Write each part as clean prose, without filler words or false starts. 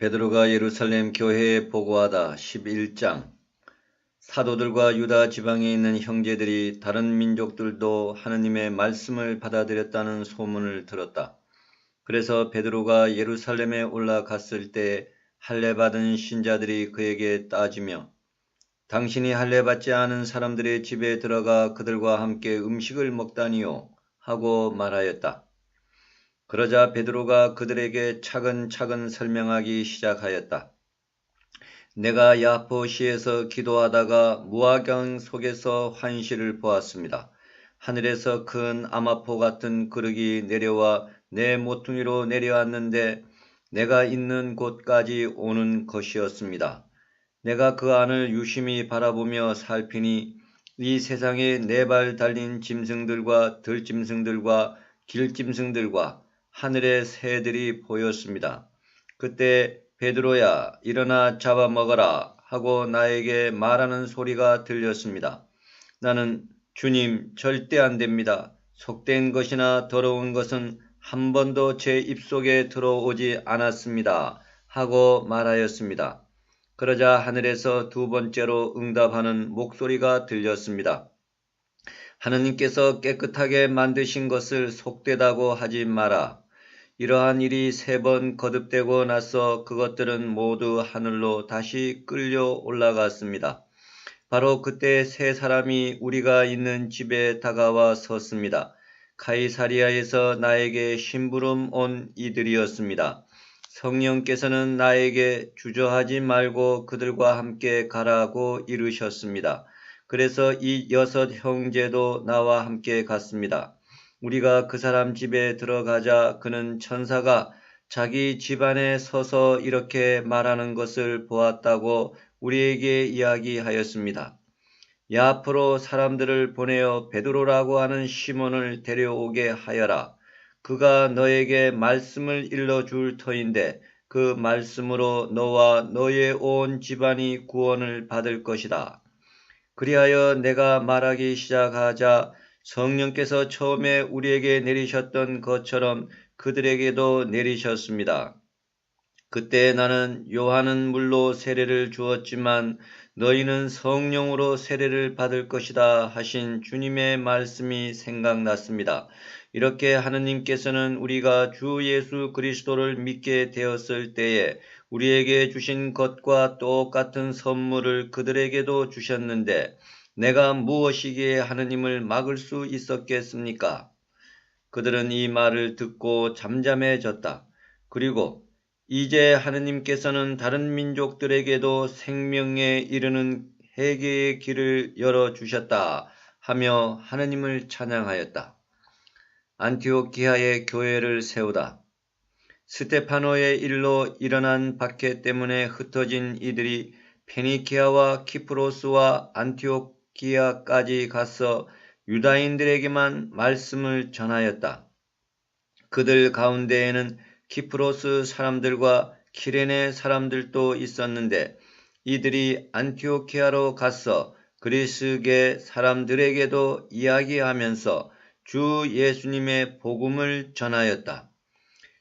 베드로가 예루살렘 교회에 보고하다 11장. 사도들과 유다 지방에 있는 형제들이 다른 민족들도 하느님의 말씀을 받아들였다는 소문을 들었다. 그래서 베드로가 예루살렘에 올라갔을 때 할례 받은 신자들이 그에게 따지며 당신이 할례 받지 않은 사람들의 집에 들어가 그들과 함께 음식을 먹다니요 하고 말하였다. 그러자 베드로가 그들에게 차근차근 설명하기 시작하였다. 내가 야포시에서 기도하다가 무화경 속에서 환시를 보았습니다. 하늘에서 큰 암화포 같은 그릇이 내려와 내 모퉁이로 내려왔는데 내가 있는 곳까지 오는 것이었습니다. 내가 그 안을 유심히 바라보며 살피니 이 세상에 네 발 달린 짐승들과 들짐승들과 길짐승들과 하늘의 새들이 보였습니다. 그때 베드로야 일어나 잡아먹어라 하고 나에게 말하는 소리가 들렸습니다. 나는 주님 절대 안 됩니다. 속된 것이나 더러운 것은 한 번도 제 입속에 들어오지 않았습니다. 하고 말하였습니다. 그러자 하늘에서 두 번째로 응답하는 목소리가 들렸습니다. 하느님께서 깨끗하게 만드신 것을 속되다고 하지 마라. 이러한 일이 3번 거듭되고 나서 그것들은 모두 하늘로 다시 끌려 올라갔습니다. 바로 그때 3사람이 우리가 있는 집에 다가와 섰습니다. 카이사리아에서 나에게 심부름 온 이들이었습니다. 성령께서는 나에게 주저하지 말고 그들과 함께 가라고 이르셨습니다. 그래서 이 6 형제도 나와 함께 갔습니다. 우리가 그 사람 집에 들어가자 그는 천사가 자기 집안에 서서 이렇게 말하는 것을 보았다고 우리에게 이야기하였습니다. 야포로 사람들을 보내어 베드로라고 하는 시몬을 데려오게 하여라. 그가 너에게 말씀을 일러줄 터인데 그 말씀으로 너와 너의 온 집안이 구원을 받을 것이다. 그리하여 내가 말하기 시작하자 성령께서 처음에 우리에게 내리셨던 것처럼 그들에게도 내리셨습니다. 그때 나는 요한은 물로 세례를 주었지만 너희는 성령으로 세례를 받을 것이다 하신 주님의 말씀이 생각났습니다. 이렇게 하느님께서는 우리가 주 예수 그리스도를 믿게 되었을 때에 우리에게 주신 것과 똑같은 선물을 그들에게도 주셨는데 내가 무엇이기에 하느님을 막을 수 있었겠습니까? 그들은 이 말을 듣고 잠잠해졌다. 그리고 이제 하느님께서는 다른 민족들에게도 생명에 이르는 회개의 길을 열어주셨다 하며 하느님을 찬양하였다. 안티오키아의 교회를 세우다. 스테파노의 일로 일어난 박해 때문에 흩어진 이들이 페니키아와 키프로스와 안티오키아까지 가서 유다인들에게만 말씀을 전하였다. 그들 가운데에는 키프로스 사람들과 키레네 사람들도 있었는데 이들이 안티오키아로 가서 그리스계 사람들에게도 이야기하면서 주 예수님의 복음을 전하였다.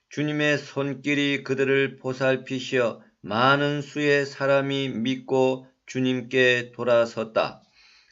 주님의 손길이 그들을 보살피시어 많은 수의 사람이 믿고 주님께 돌아섰다.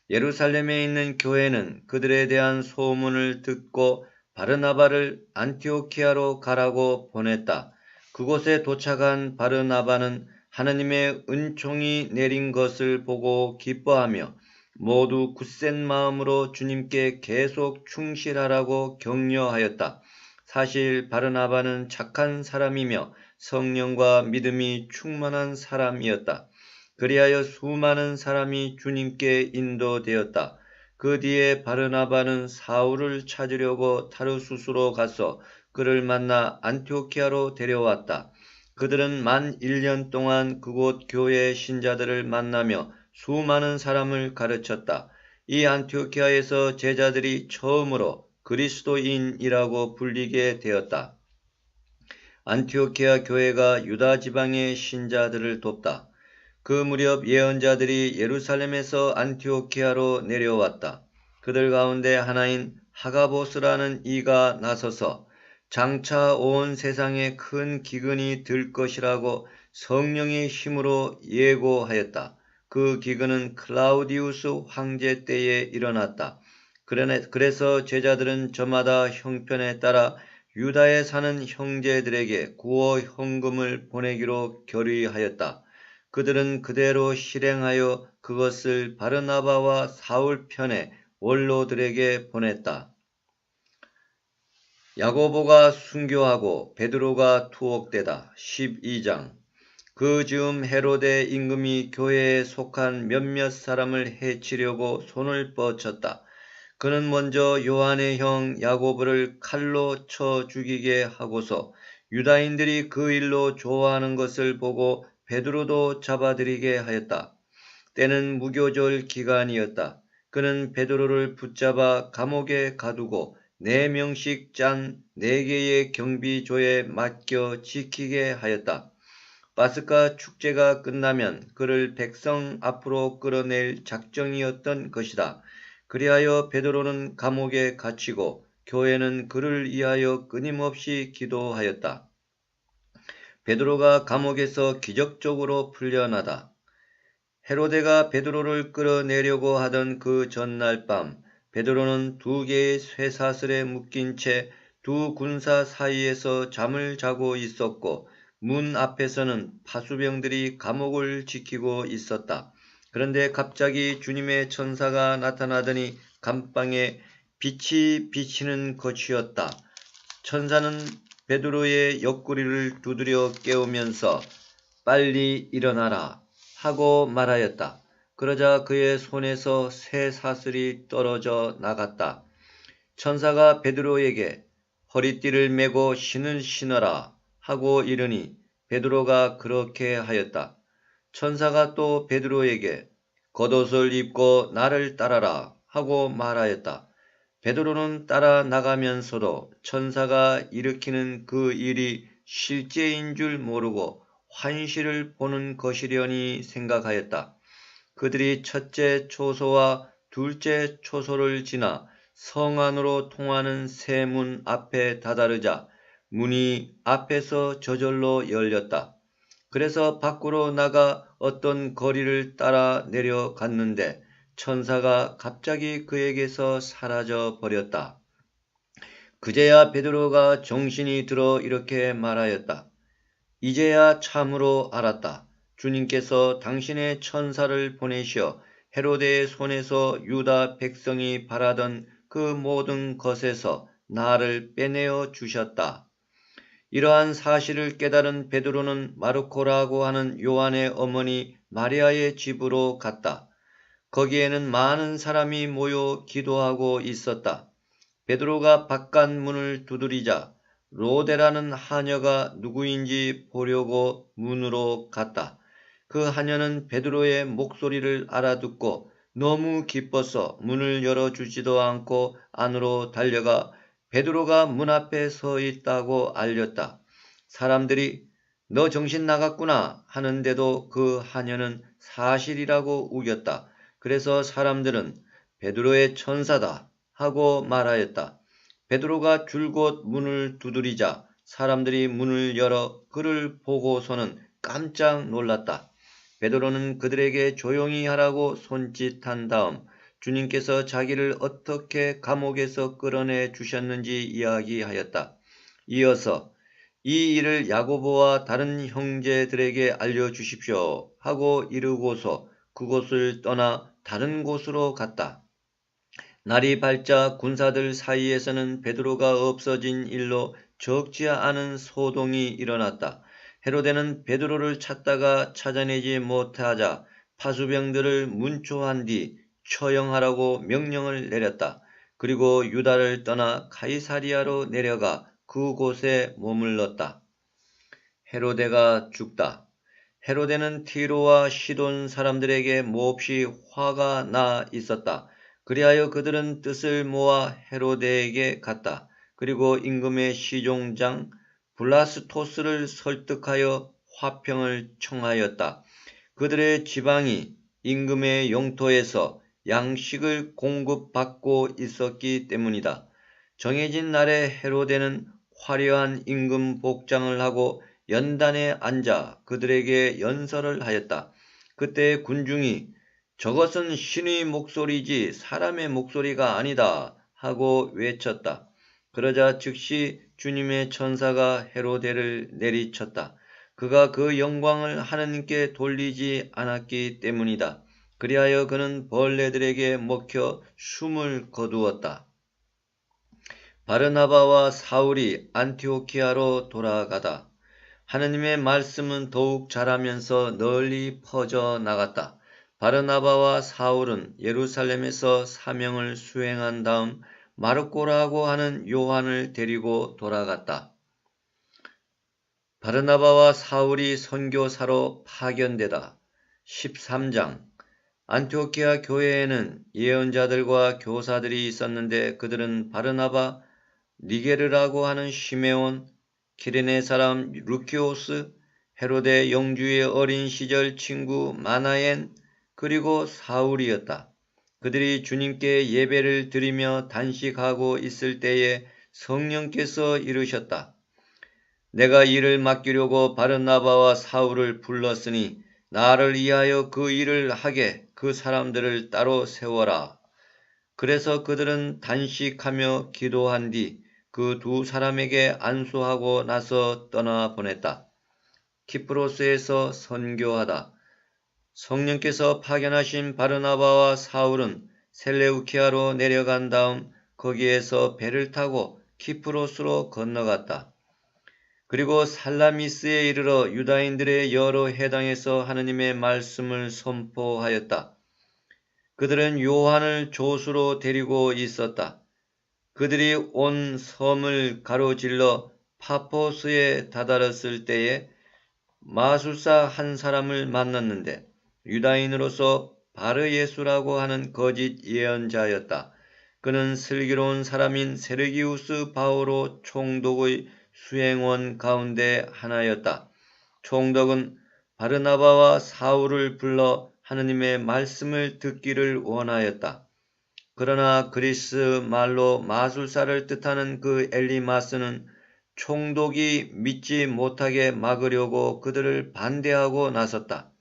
예루살렘에 있는 교회는 그들에 대한 소문을 듣고 바르나바를 안티오키아로 가라고 보냈다. 그곳에 도착한 바르나바는 하느님의 은총이 내린 것을 보고 기뻐하며 모두 굳센 마음으로 주님께 계속 충실하라고 격려하였다. 사실 바르나바는 착한 사람이며 성령과 믿음이 충만한 사람이었다. 그리하여 수많은 사람이 주님께 인도되었다. 그 뒤에 바르나바는 사울을 찾으려고 타르수스로 가서 그를 만나 안티오키아로 데려왔다. 그들은 만 1년 동안 그곳 교회 신자들을 만나며 수많은 사람을 가르쳤다. 이 안티오키아에서 제자들이 처음으로 그리스도인이라고 불리게 되었다. 안티오키아 교회가 유다 지방의 신자들을 돕다. 그 무렵 예언자들이 예루살렘에서 안티오키아로 내려왔다. 그들 가운데 하나인 하가보스라는 이가 나서서 장차 온 세상에 큰 기근이 들 것이라고 성령의 힘으로 예고하였다. 그 기근은 클라우디우스 황제 때에 일어났다. 그래서 제자들은 저마다 형편에 따라 유다에 사는 형제들에게 구호 현금을 보내기로 결의하였다. 그들은 그대로 실행하여 그것을 바르나바와 사울 편의 원로들에게 보냈다. 야고보가 순교하고 베드로가 투옥되다. 12장. 그 즈음 헤로데 임금이 교회에 속한 몇몇 사람을 해치려고 손을 뻗쳤다. 그는 먼저 요한의 형 야고보를 칼로 쳐 죽이게 하고서 유다인들이 그 일로 좋아하는 것을 보고 베드로도 잡아들이게 하였다. 때는 무교절 기간이었다. 그는 베드로를 붙잡아 감옥에 가두고 4명씩 짠 4개의 경비조에 맡겨 지키게 하였다. 파스카 축제가 끝나면 그를 백성 앞으로 끌어낼 작정이었던 것이다. 그리하여 베드로는 감옥에 갇히고 교회는 그를 위하여 끊임없이 기도하였다. 베드로가 감옥에서 기적적으로 풀려나다. 헤로데가 베드로를 끌어내려고 하던 그 전날 밤 베드로는 2개의 쇠사슬에 묶인 채 2 군사 사이에서 잠을 자고 있었고 문 앞에서는 파수병들이 감옥을 지키고 있었다. 그런데 갑자기 주님의 천사가 나타나더니 감방에 빛이 비치는 것이었다. 천사는 베드로의 옆구리를 두드려 깨우면서 빨리 일어나라 하고 말하였다. 그러자 그의 손에서 새 사슬이 떨어져 나갔다. 천사가 베드로에게 허리띠를 메고 신을 신어라 하고 이르니 베드로가 그렇게 하였다. 천사가 또 베드로에게 겉옷을 입고 나를 따라라 하고 말하였다. 베드로는 따라 나가면서도 천사가 일으키는 그 일이 실제인 줄 모르고 환시를 보는 것이려니 생각하였다. 그들이 첫째 초소와 둘째 초소를 지나 성 안으로 통하는 새 문 앞에 다다르자 문이 앞에서 저절로 열렸다. 그래서 밖으로 나가 어떤 거리를 따라 내려갔는데 천사가 갑자기 그에게서 사라져 버렸다. 그제야 베드로가 정신이 들어 이렇게 말하였다. 이제야 참으로 알았다. 주님께서 당신의 천사를 보내시어 헤로데의 손에서 유다 백성이 바라던 그 모든 것에서 나를 빼내어 주셨다. 이러한 사실을 깨달은 베드로는 마르코라고 하는 요한의 어머니 마리아의 집으로 갔다. 거기에는 많은 사람이 모여 기도하고 있었다. 베드로가 바깥 문을 두드리자 로데라는 하녀가 누구인지 보려고 문으로 갔다. 그 하녀는 베드로의 목소리를 알아듣고 너무 기뻐서 문을 열어주지도 않고 안으로 달려가 베드로가 문 앞에 서 있다고 알렸다. 사람들이 너 정신 나갔구나 하는데도 그 하녀는 사실이라고 우겼다. 그래서 사람들은 베드로의 천사다 하고 말하였다. 베드로가 줄곧 문을 두드리자 사람들이 문을 열어 그를 보고서는 깜짝 놀랐다. 베드로는 그들에게 조용히 하라고 손짓한 다음 주님께서 자기를 어떻게 감옥에서 끌어내 주셨는지 이야기하였다. 이어서 이 일을 야고보와 다른 형제들에게 알려주십시오 하고 이르고서 그곳을 떠나 다른 곳으로 갔다. 날이 밝자 군사들 사이에서는 베드로가 없어진 일로 적지 않은 소동이 일어났다. 헤로데는 베드로를 찾다가 찾아내지 못하자 파수병들을 문초한 뒤 처형하라고 명령을 내렸다. 그리고 유다를 떠나 가이사리아로 내려가 그곳에 머물렀다. 헤로데가 죽다. 헤로데는 티로와 시돈 사람들에게 몹시 화가 나 있었다. 그리하여 그들은 뜻을 모아 헤로데에게 갔다. 그리고 임금의 시종장 블라스토스를 설득하여 화평을 청하였다. 그들의 지방이 임금의 영토에서 양식을 공급받고 있었기 때문이다. 정해진 날에 헤로데는 화려한 임금 복장을 하고 연단에 앉아 그들에게 연설을 하였다. 그때 군중이 저것은 신의 목소리지 사람의 목소리가 아니다 하고 외쳤다. 그러자 즉시 주님의 천사가 헤로데를 내리쳤다. 그가 그 영광을 하느님께 돌리지 않았기 때문이다. 그리하여 그는 벌레들에게 먹혀 숨을 거두었다. 바르나바와 사울이 안티오키아로 돌아가다 하느님의 말씀은 더욱 자라면서 널리 퍼져 나갔다. 바르나바와 사울은 예루살렘에서 사명을 수행한 다음 마르코라고 하는 요한을 데리고 돌아갔다. 바르나바와 사울이 선교사로 파견되다. 13장 안티오키아 교회에는 예언자들과 교사들이 있었는데 그들은 바르나바, 니게르라고 하는 시메온, 키레네 사람 루키오스, 헤로데 영주의 어린 시절 친구 마나엔, 그리고 사울이었다. 그들이 주님께 예배를 드리며 단식하고 있을 때에 성령께서 이르셨다. 내가 일을 맡기려고 바르나바와 사울을 불렀으니 나를 위하여 그 일을 하게 그 사람들을 따로 세워라. 그래서 그들은 단식하며 기도한 뒤 그 두 사람에게 안수하고 나서 떠나보냈다. 키프로스에서 선교하다. 성령께서 파견하신 바르나바와 사울은 셀레우키아로 내려간 다음 거기에서 배를 타고 키프로스로 건너갔다. 그리고 살라미스에 이르러 유다인들의 여러 회당에서 하느님의 말씀을 선포하였다. 그들은 요한을 조수로 데리고 있었다. 그들이 온 섬을 가로질러 파포스에 다다랐을 때에 마술사 한 사람을 만났는데 유다인으로서 바르예수라고 하는 거짓 예언자였다. 그는 슬기로운 사람인 세르기우스 바오로 총독의 수행원 가운데 하나였다. 총독은 바르나바와 사울을 불러 하느님의 말씀을 듣기를 원하였다. 그러나 그리스 말로 마술사를 뜻하는 그 엘리마스는 총독이 믿지 못하게 막으려고 그들을 반대하고 나섰다.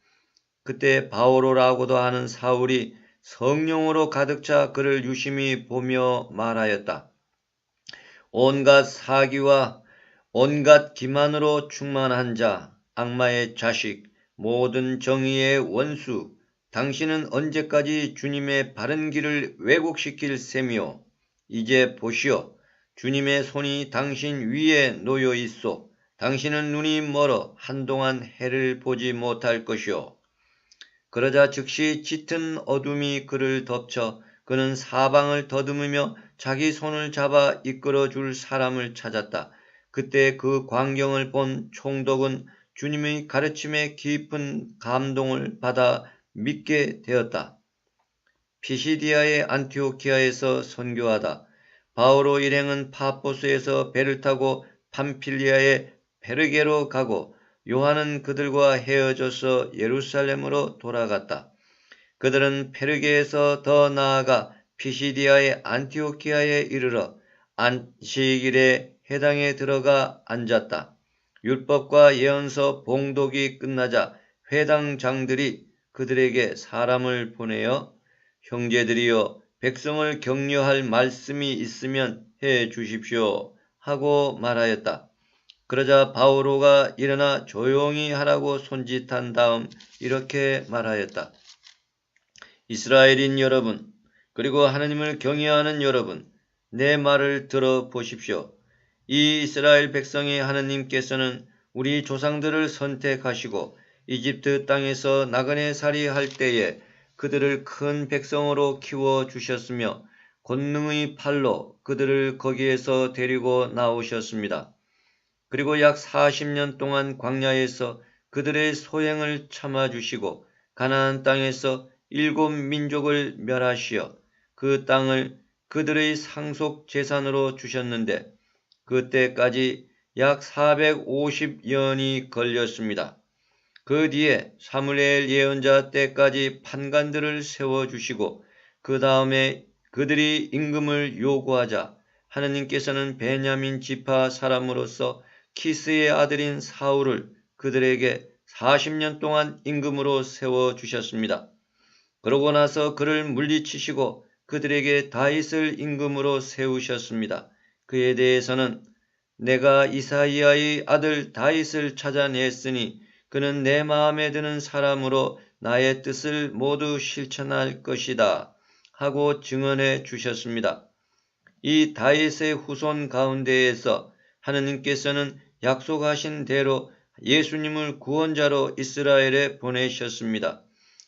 그때 바오로라고도 하는 사울이 성령으로 가득 차 그를 유심히 보며 말하였다. 온갖 사기와 온갖 기만으로 충만한 자, 악마의 자식, 모든 정의의 원수, 당신은 언제까지 주님의 바른 길을 왜곡시킬 셈이요. 이제 보시오. 주님의 손이 당신 위에 놓여 있소. 당신은 눈이 멀어 한동안 해를 보지 못할 것이오. 그러자 즉시 짙은 어둠이 그를 덮쳐 그는 사방을 더듬으며 자기 손을 잡아 이끌어 줄 사람을 찾았다. 그때 그 광경을 본 총독은 주님의 가르침에 깊은 감동을 받아 믿게 되었다. 피시디아의 안티오키아에서 선교하다. 바오로 일행은 파포스에서 배를 타고 팜필리아의 베르게로 가고 요한은 그들과 헤어져서 예루살렘으로 돌아갔다. 그들은 페르게에서 더 나아가 피시디아의 안티오키아에 이르러 안식일에 회당에 들어가 앉았다. 율법과 예언서 봉독이 끝나자 회당장들이 그들에게 사람을 보내어 형제들이여 백성을 격려할 말씀이 있으면 해 주십시오 하고 말하였다. 그러자 바오로가 일어나 조용히 하라고 손짓한 다음 이렇게 말하였다. 이스라엘인 여러분, 그리고 하느님을 경외하는 여러분, 내 말을 들어보십시오. 이 이스라엘 백성의 하느님께서는 우리 조상들을 선택하시고 이집트 땅에서 나그네 살이할 때에 그들을 큰 백성으로 키워주셨으며 권능의 팔로 그들을 거기에서 데리고 나오셨습니다. 그리고 약 40년 동안 광야에서 그들의 소행을 참아주시고 가나안 땅에서 7 민족을 멸하시어 그 땅을 그들의 상속 재산으로 주셨는데 그때까지 약 450년이 걸렸습니다. 그 뒤에 사무엘 예언자 때까지 판관들을 세워주시고 그 다음에 그들이 임금을 요구하자 하느님께서는 베냐민 지파 사람으로서 키스의 아들인 사울을 그들에게 40년 동안 임금으로 세워주셨습니다. 그러고 나서 그를 물리치시고 그들에게 다윗을 임금으로 세우셨습니다. 그에 대해서는 내가 이사이아의 아들 다윗을 찾아냈으니 그는 내 마음에 드는 사람으로 나의 뜻을 모두 실천할 것이다 하고 증언해 주셨습니다. 이 다윗의 후손 가운데에서 하느님께서는 약속하신 대로 예수님을 구원자로 이스라엘에 보내셨습니다.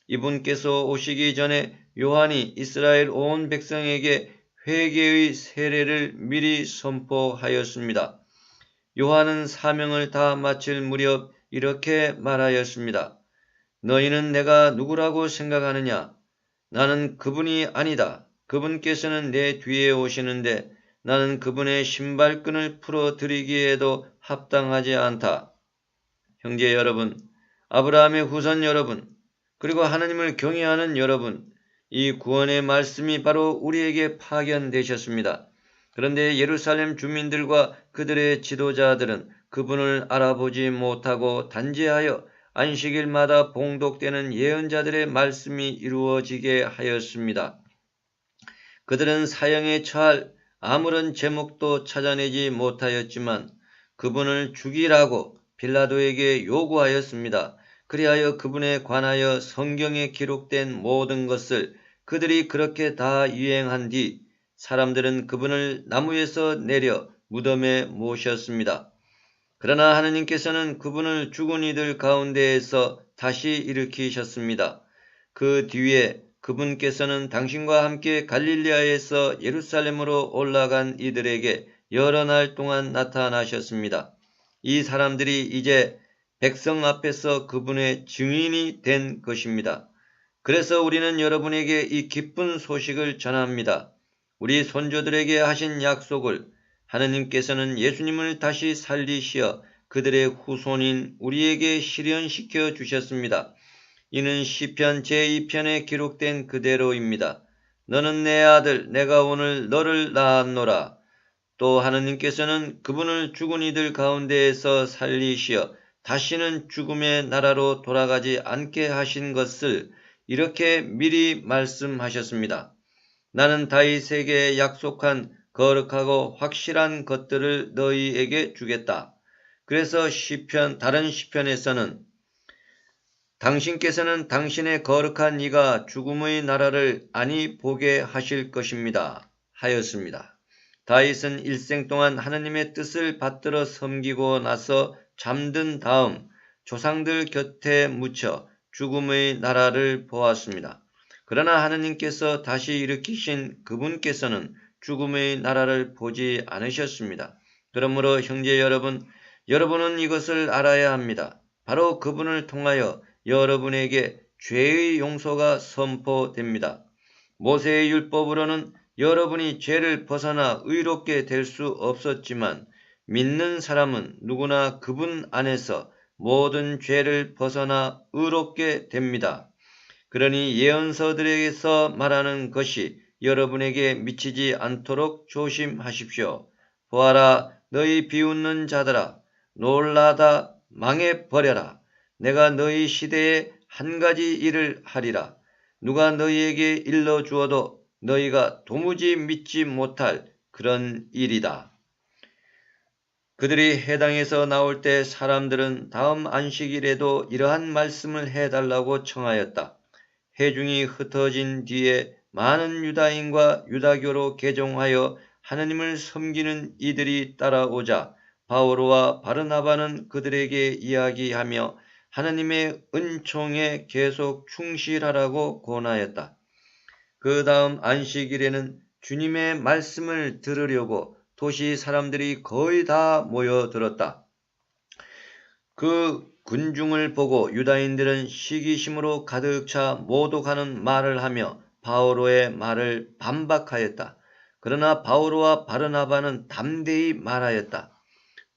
이분께서 오시기 전에 요한이 이스라엘 온 백성에게 회개의 세례를 미리 선포하였습니다. 요한은 사명을 다 마칠 무렵 이렇게 말하였습니다. 너희는 내가 누구라고 생각하느냐? 나는 그분이 아니다. 그분께서는 내 뒤에 오시는데 나는 그분의 신발끈을 풀어드리기에도 합당하지 않다. 형제 여러분, 아브라함의 후손 여러분, 그리고 하나님을 경외하는 여러분, 이 구원의 말씀이 바로 우리에게 파견되셨습니다. 그런데 예루살렘 주민들과 그들의 지도자들은 그분을 알아보지 못하고 단죄하여 안식일마다 봉독되는 예언자들의 말씀이 이루어지게 하였습니다. 그들은 사형에 처할 아무런 제목도 찾아내지 못하였지만 그분을 죽이라고 빌라도에게 요구하였습니다. 그리하여 그분에 관하여 성경에 기록된 모든 것을 그들이 그렇게 다 이행한 뒤 사람들은 그분을 나무에서 내려 무덤에 모셨습니다. 그러나 하느님께서는 그분을 죽은 이들 가운데에서 다시 일으키셨습니다. 그 뒤에 그분께서는 당신과 함께 갈릴리아에서 예루살렘으로 올라간 이들에게 여러 날 동안 나타나셨습니다. 이 사람들이 이제 백성 앞에서 그분의 증인이 된 것입니다. 그래서 우리는 여러분에게 이 기쁜 소식을 전합니다. 우리 손조들에게 하신 약속을 하느님께서는 예수님을 다시 살리시어 그들의 후손인 우리에게 실현시켜 주셨습니다. 이는 시편 제2편에 기록된 그대로입니다. 너는 내 아들, 내가 오늘 너를 낳았노라. 또 하느님께서는 그분을 죽은 이들 가운데에서 살리시어 다시는 죽음의 나라로 돌아가지 않게 하신 것을 이렇게 미리 말씀하셨습니다. 나는 다윗에게 약속한 거룩하고 확실한 것들을 너희에게 주겠다. 그래서 다른 시편에서는 당신께서는 당신의 거룩한 이가 죽음의 나라를 아니 보게 하실 것입니다. 하였습니다. 다윗은 일생 동안 하느님의 뜻을 받들어 섬기고 나서 잠든 다음 조상들 곁에 묻혀 죽음의 나라를 보았습니다. 그러나 하느님께서 다시 일으키신 그분께서는 죽음의 나라를 보지 않으셨습니다. 그러므로 형제 여러분, 여러분은 이것을 알아야 합니다. 바로 그분을 통하여 여러분에게 죄의 용서가 선포됩니다. 모세의 율법으로는 여러분이 죄를 벗어나 의롭게 될 수 없었지만 믿는 사람은 누구나 그분 안에서 모든 죄를 벗어나 의롭게 됩니다. 그러니 예언서들에게서 말하는 것이 여러분에게 미치지 않도록 조심하십시오. 보아라, 너희 비웃는 자들아, 놀라다 망해버려라. 내가 너희 시대에 한 가지 일을 하리라. 누가 너희에게 일러주어도 너희가 도무지 믿지 못할 그런 일이다. 그들이 해당에서 나올 때 사람들은 다음 안식일에도 이러한 말씀을 해달라고 청하였다. 회중이 흩어진 뒤에 많은 유다인과 유다교로 개종하여 하느님을 섬기는 이들이 따라오자 바오로와 바르나바는 그들에게 이야기하며 하느님의 은총에 계속 충실하라고 권하였다. 그 다음 안식일에는 주님의 말씀을 들으려고 도시 사람들이 거의 다 모여들었다. 그 군중을 보고 유다인들은 시기심으로 가득 차 모독하는 말을 하며 바오로의 말을 반박하였다. 그러나 바오로와 바르나바는 담대히 말하였다.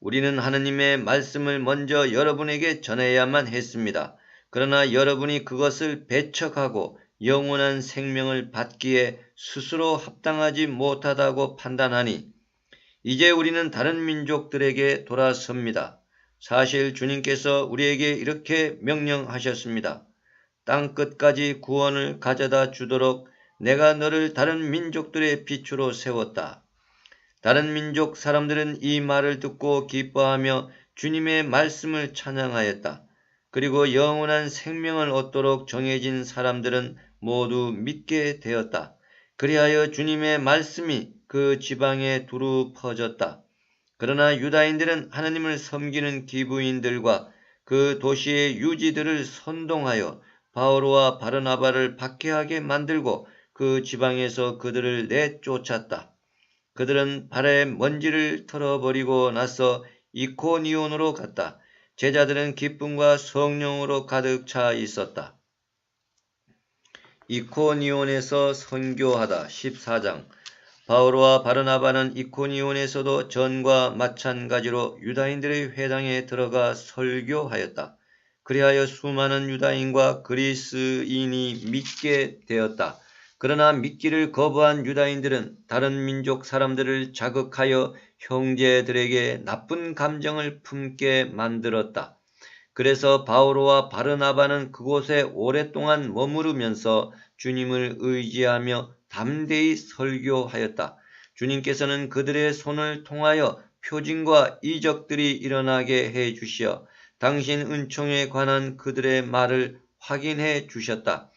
우리는 하느님의 말씀을 먼저 여러분에게 전해야만 했습니다. 그러나 여러분이 그것을 배척하고 영원한 생명을 받기에 스스로 합당하지 못하다고 판단하니 이제 우리는 다른 민족들에게 돌아섭니다. 사실 주님께서 우리에게 이렇게 명령하셨습니다. 땅 끝까지 구원을 가져다 주도록 내가 너를 다른 민족들의 빛으로 세웠다. 다른 민족 사람들은 이 말을 듣고 기뻐하며 주님의 말씀을 찬양하였다. 그리고 영원한 생명을 얻도록 정해진 사람들은 모두 믿게 되었다. 그리하여 주님의 말씀이 그 지방에 두루 퍼졌다. 그러나 유다인들은 하나님을 섬기는 기브인들과 그 도시의 유지들을 선동하여 바오로와 바르나바를 박해하게 만들고 그 지방에서 그들을 내쫓았다. 그들은 발에 먼지를 털어버리고 나서 이코니온으로 갔다. 제자들은 기쁨과 성령으로 가득 차 있었다. 이코니온에서 선교하다 14장. 바오로와 바르나바는 이코니온에서도 전과 마찬가지로 유다인들의 회당에 들어가 설교하였다. 그리하여 수많은 유다인과 그리스인이 믿게 되었다. 그러나 믿기를 거부한 유다인들은 다른 민족 사람들을 자극하여 형제들에게 나쁜 감정을 품게 만들었다. 그래서 바오로와 바르나바는 그곳에 오랫동안 머무르면서 주님을 의지하며 담대히 설교하였다. 주님께서는 그들의 손을 통하여 표징과 이적들이 일어나게 해 주시어 당신 은총에 관한 그들의 말을 확인해 주셨다.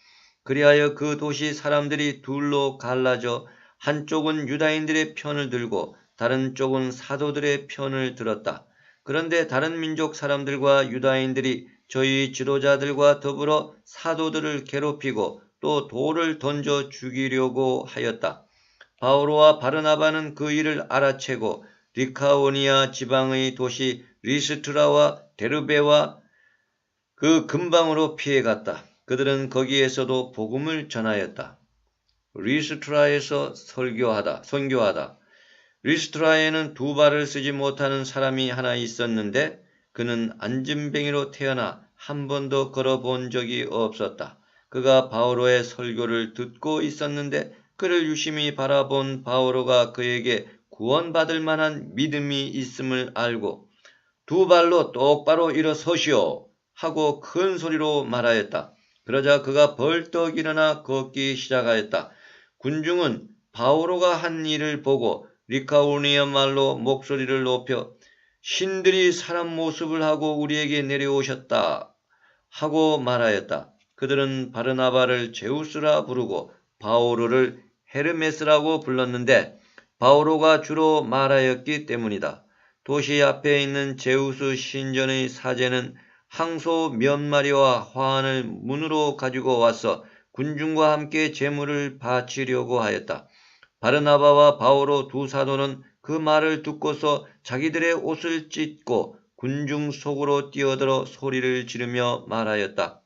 그리하여 그 도시 사람들이 둘로 갈라져 한쪽은 유다인들의 편을 들고 다른 쪽은 사도들의 편을 들었다. 그런데 다른 민족 사람들과 유다인들이 저희 지도자들과 더불어 사도들을 괴롭히고 또 돌을 던져 죽이려고 하였다. 바오로와 바르나바는 그 일을 알아채고 리카오니아 지방의 도시 리스트라와 데르베와 그 근방으로 피해갔다. 그들은 거기에서도 복음을 전하였다. 리스트라에서 선교하다. 리스트라에는 두 발을 쓰지 못하는 사람이 하나 있었는데 그는 안진뱅이로 태어나 한 번도 걸어본 적이 없었다. 그가 바오로의 설교를 듣고 있었는데 그를 유심히 바라본 바오로가 그에게 구원받을 만한 믿음이 있음을 알고 두 발로 똑바로 일어서시오 하고 큰 소리로 말하였다. 그러자 그가 벌떡 일어나 걷기 시작하였다. 군중은 바오로가 한 일을 보고 리카오니아 말로 목소리를 높여 신들이 사람 모습을 하고 우리에게 내려오셨다 하고 말하였다. 그들은 바르나바를 제우스라 부르고 바오로를 헤르메스라고 불렀는데 바오로가 주로 말하였기 때문이다. 도시 앞에 있는 제우스 신전의 사제는 항소 몇 마리와 화환을 문으로 가지고 와서 군중과 함께 제물을 바치려고 하였다. 바르나바와 바오로 두 사도는 그 말을 듣고서 자기들의 옷을 찢고 군중 속으로 뛰어들어 소리를 지르며 말하였다.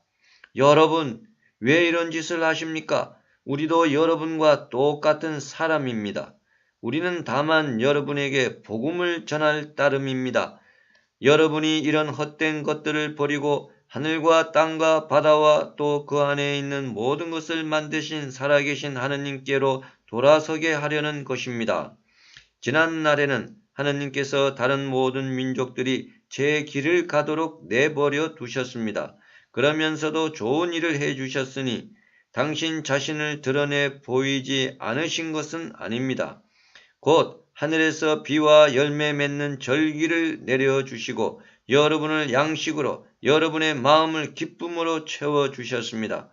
여러분, 왜 이런 짓을 하십니까? 우리도 여러분과 똑같은 사람입니다. 우리는 다만 여러분에게 복음을 전할 따름입니다. 여러분이 이런 헛된 것들을 버리고 하늘과 땅과 바다와 또 그 안에 있는 모든 것을 만드신 살아계신 하느님께로 돌아서게 하려는 것입니다. 지난 날에는 하느님께서 다른 모든 민족들이 제 길을 가도록 내버려 두셨습니다. 그러면서도 좋은 일을 해 주셨으니 당신 자신을 드러내 보이지 않으신 것은 아닙니다. 곧 하늘에서 비와 열매 맺는 절기를 내려주시고 여러분을 양식으로 여러분의 마음을 기쁨으로 채워주셨습니다.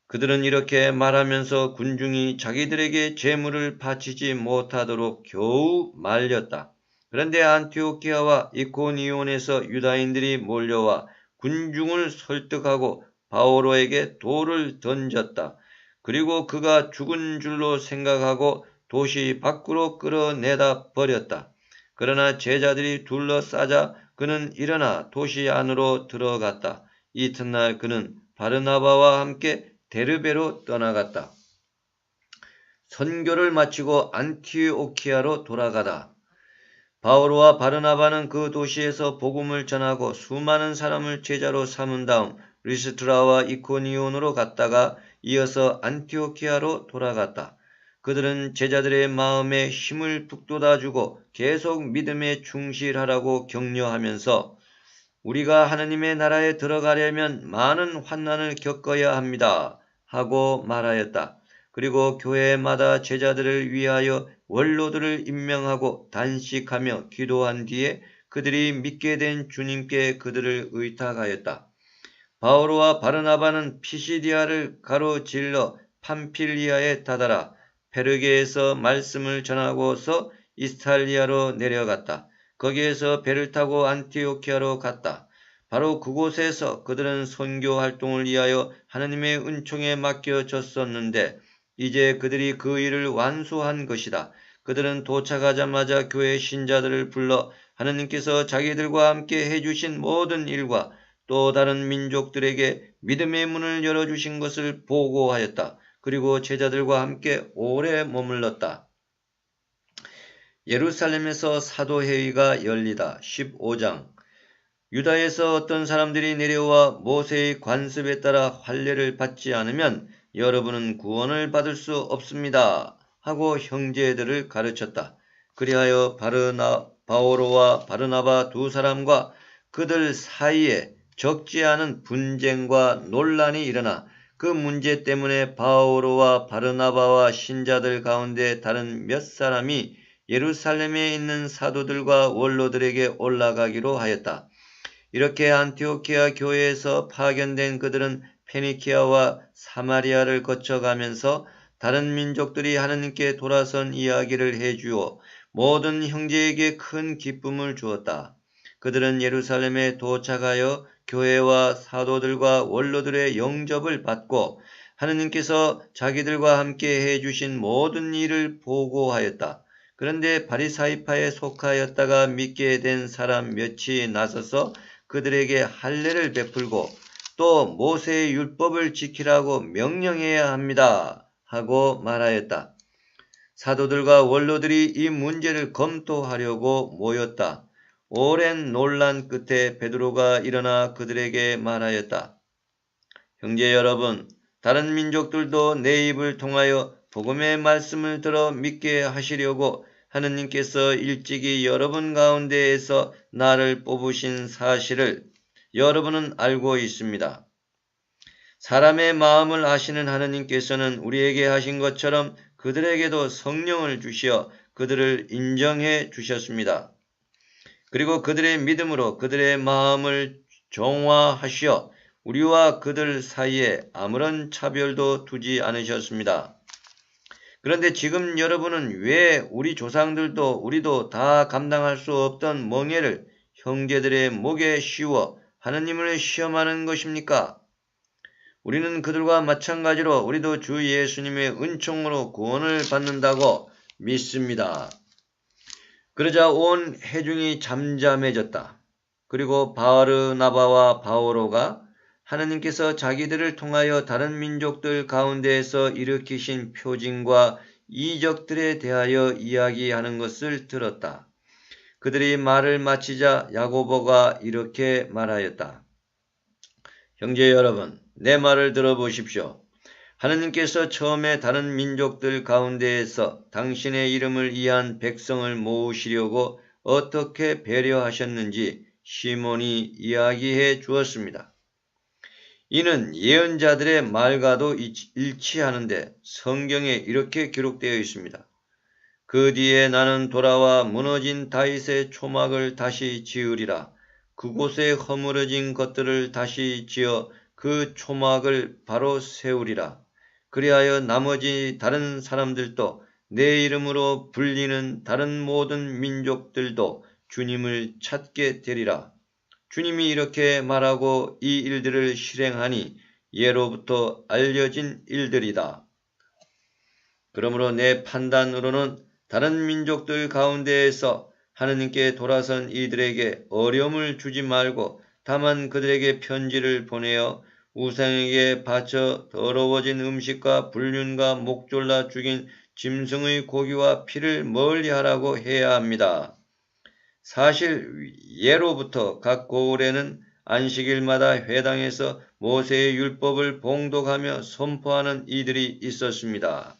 그들은 이렇게 말하면서 군중이 자기들에게 제물을 바치지 못하도록 겨우 말렸다. 그런데 안티오키아와 이코니온에서 유다인들이 몰려와 군중을 설득하고 바오로에게 돌을 던졌다. 그리고 그가 죽은 줄로 생각하고 도시 밖으로 끌어내다 버렸다. 그러나 제자들이 둘러싸자 그는 일어나 도시 안으로 들어갔다. 이튿날 그는 바르나바와 함께 데르베로 떠나갔다. 선교를 마치고 안티오키아로 돌아가다. 바오로와 바르나바는 그 도시에서 복음을 전하고 수많은 사람을 제자로 삼은 다음 리스트라와 이코니온으로 갔다가 이어서 안티오키아로 돌아갔다. 그들은 제자들의 마음에 힘을 북돋아주고 계속 믿음에 충실하라고 격려하면서 우리가 하느님의 나라에 들어가려면 많은 환난을 겪어야 합니다 하고 말하였다. 그리고 교회마다 제자들을 위하여 원로들을 임명하고 단식하며 기도한 뒤에 그들이 믿게 된 주님께 그들을 의탁하였다. 바오로와 바르나바는 피시디아를 가로질러 팜필리아에 다다라 페르게에서 말씀을 전하고서 이스탈리아로 내려갔다. 거기에서 배를 타고 안티오키아로 갔다. 바로 그곳에서 그들은 선교 활동을 위하여 하느님의 은총에 맡겨졌었는데 이제 그들이 그 일을 완수한 것이다. 그들은 도착하자마자 교회 신자들을 불러 하느님께서 자기들과 함께 해주신 모든 일과 또 다른 민족들에게 믿음의 문을 열어주신 것을 보고하였다. 그리고 제자들과 함께 오래 머물렀다. 예루살렘에서 사도회의가 열리다. 15장. 유다에서 어떤 사람들이 내려와 모세의 관습에 따라 할례를 받지 않으면 여러분은 구원을 받을 수 없습니다 하고 형제들을 가르쳤다. 그리하여 바오로와 바르나바 두 사람과 그들 사이에 적지 않은 분쟁과 논란이 일어나 그 문제 때문에 바오로와 바르나바와 신자들 가운데 다른 몇 사람이 예루살렘에 있는 사도들과 원로들에게 올라가기로 하였다. 이렇게 안티오키아 교회에서 파견된 그들은 페니키아와 사마리아를 거쳐가면서 다른 민족들이 하느님께 돌아선 이야기를 해주어 모든 형제에게 큰 기쁨을 주었다. 그들은 예루살렘에 도착하여 교회와 사도들과 원로들의 영접을 받고 하느님께서 자기들과 함께 해주신 모든 일을 보고하였다. 그런데 바리사이파에 속하였다가 믿게 된 사람 몇이 나서서 그들에게 할례를 베풀고 또 모세의 율법을 지키라고 명령해야 합니다 하고 말하였다. 사도들과 원로들이 이 문제를 검토하려고 모였다. 오랜 논란 끝에 베드로가 일어나 그들에게 말하였다. 형제 여러분, 다른 민족들도 내 입을 통하여 복음의 말씀을 들어 믿게 하시려고 하느님께서 일찍이 여러분 가운데에서 나를 뽑으신 사실을 여러분은 알고 있습니다. 사람의 마음을 아시는 하느님께서는 우리에게 하신 것처럼 그들에게도 성령을 주시어 그들을 인정해 주셨습니다. 그리고 그들의 믿음으로 그들의 마음을 정화하시어 우리와 그들 사이에 아무런 차별도 두지 않으셨습니다. 그런데 지금 여러분은 왜 우리 조상들도 우리도 다 감당할 수 없던 멍에를 형제들의 목에 씌워 하느님을 시험하는 것입니까? 우리는 그들과 마찬가지로 우리도 주 예수님의 은총으로 구원을 받는다고 믿습니다. 그러자 온 회중이 잠잠해졌다. 그리고 바르나바와 바오로가 하느님께서 자기들을 통하여 다른 민족들 가운데에서 일으키신 표징과 이적들에 대하여 이야기하는 것을 들었다. 그들이 말을 마치자 야고보가 이렇게 말하였다. 형제 여러분, 내 말을 들어보십시오. 하느님께서 처음에 다른 민족들 가운데에서 당신의 이름을 위한 백성을 모으시려고 어떻게 배려하셨는지 시몬이 이야기해 주었습니다. 이는 예언자들의 말과도 일치하는데 성경에 이렇게 기록되어 있습니다. 그 뒤에 나는 돌아와 무너진 다윗의 초막을 다시 지으리라. 그곳에 허물어진 것들을 다시 지어 그 초막을 바로 세우리라. 그리하여 나머지 다른 사람들도 내 이름으로 불리는 다른 모든 민족들도 주님을 찾게 되리라. 주님이 이렇게 말하고 이 일들을 실행하니 예로부터 알려진 일들이다. 그러므로 내 판단으로는 다른 민족들 가운데에서 하느님께 돌아선 이들에게 어려움을 주지 말고 다만 그들에게 편지를 보내어 우상에게 바쳐 더러워진 음식과 불륜과 목졸라 죽인 짐승의 고기와 피를 멀리하라고 해야 합니다. 사실 예로부터 각 고을에는 안식일마다 회당에서 모세의 율법을 봉독하며 선포하는 이들이 있었습니다.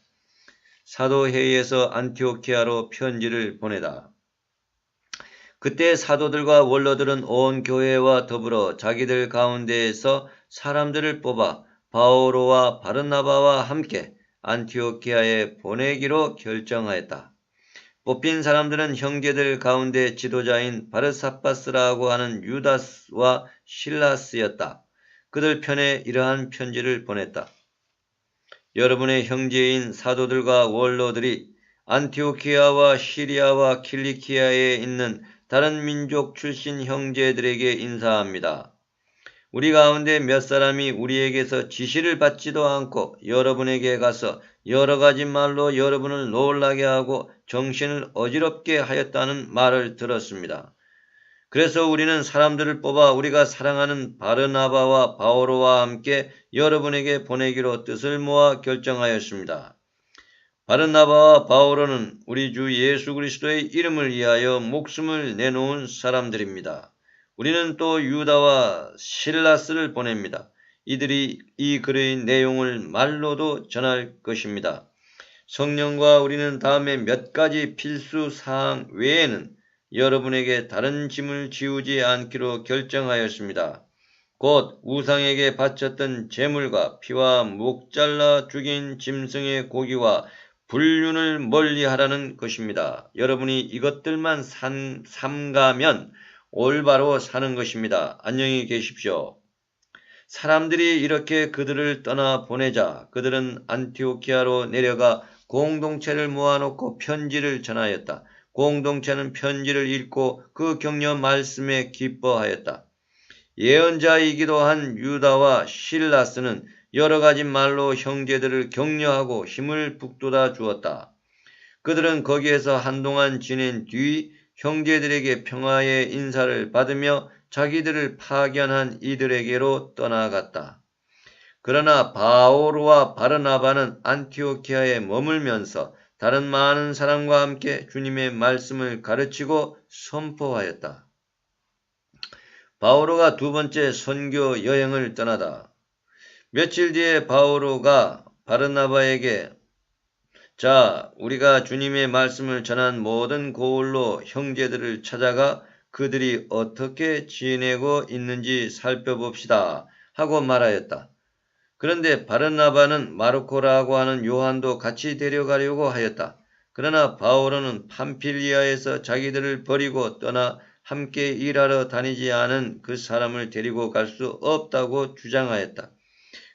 사도회의에서 안티오키아로 편지를 보내다. 그때 사도들과 원로들은 온 교회와 더불어 자기들 가운데에서 사람들을 뽑아 바오로와 바르나바와 함께 안티오키아에 보내기로 결정하였다. 뽑힌 사람들은 형제들 가운데 지도자인 바르사바스라고 하는 유다스와 실라스였다. 그들 편에 이러한 편지를 보냈다. 여러분의 형제인 사도들과 원로들이 안티오키아와 시리아와 킬리키아에 있는 다른 민족 출신 형제들에게 인사합니다. 우리 가운데 몇 사람이 우리에게서 지시를 받지도 않고 여러분에게 가서 여러 가지 말로 여러분을 놀라게 하고 정신을 어지럽게 하였다는 말을 들었습니다. 그래서 우리는 사람들을 뽑아 우리가 사랑하는 바르나바와 바오로와 함께 여러분에게 보내기로 뜻을 모아 결정하였습니다. 바르나바와 바오로는 우리 주 예수 그리스도의 이름을 위하여 목숨을 내놓은 사람들입니다. 우리는 또 유다와 실라스를 보냅니다. 이들이 이 글의 내용을 말로도 전할 것입니다. 성령과 우리는 다음에 몇 가지 필수 사항 외에는 여러분에게 다른 짐을 지우지 않기로 결정하였습니다. 곧 우상에게 바쳤던 제물과 피와 목 잘라 죽인 짐승의 고기와 불륜을 멀리하라는 것입니다. 여러분이 이것들만 삼가면 올바로 사는 것입니다. 안녕히 계십시오. 사람들이 이렇게 그들을 떠나 보내자 그들은 안티오키아로 내려가 공동체를 모아놓고 편지를 전하였다. 공동체는 편지를 읽고 그 격려 말씀에 기뻐하였다. 예언자이기도 한 유다와 실라스는 여러 가지 말로 형제들을 격려하고 힘을 북돋아 주었다. 그들은 거기에서 한동안 지낸 뒤 형제들에게 평화의 인사를 받으며 자기들을 파견한 이들에게로 떠나갔다. 그러나 바오로와 바르나바는 안티오키아에 머물면서 다른 많은 사람과 함께 주님의 말씀을 가르치고 선포하였다. 바오로가 두 번째 선교 여행을 떠나다. 며칠 뒤에 바오로가 바르나바에게 자, 우리가 주님의 말씀을 전한 모든 고을로 형제들을 찾아가 그들이 어떻게 지내고 있는지 살펴봅시다 하고 말하였다. 그런데 바르나바는 마르코라고 하는 요한도 같이 데려가려고 하였다. 그러나 바오로는 팜필리아에서 자기들을 버리고 떠나 함께 일하러 다니지 않은 그 사람을 데리고 갈 수 없다고 주장하였다.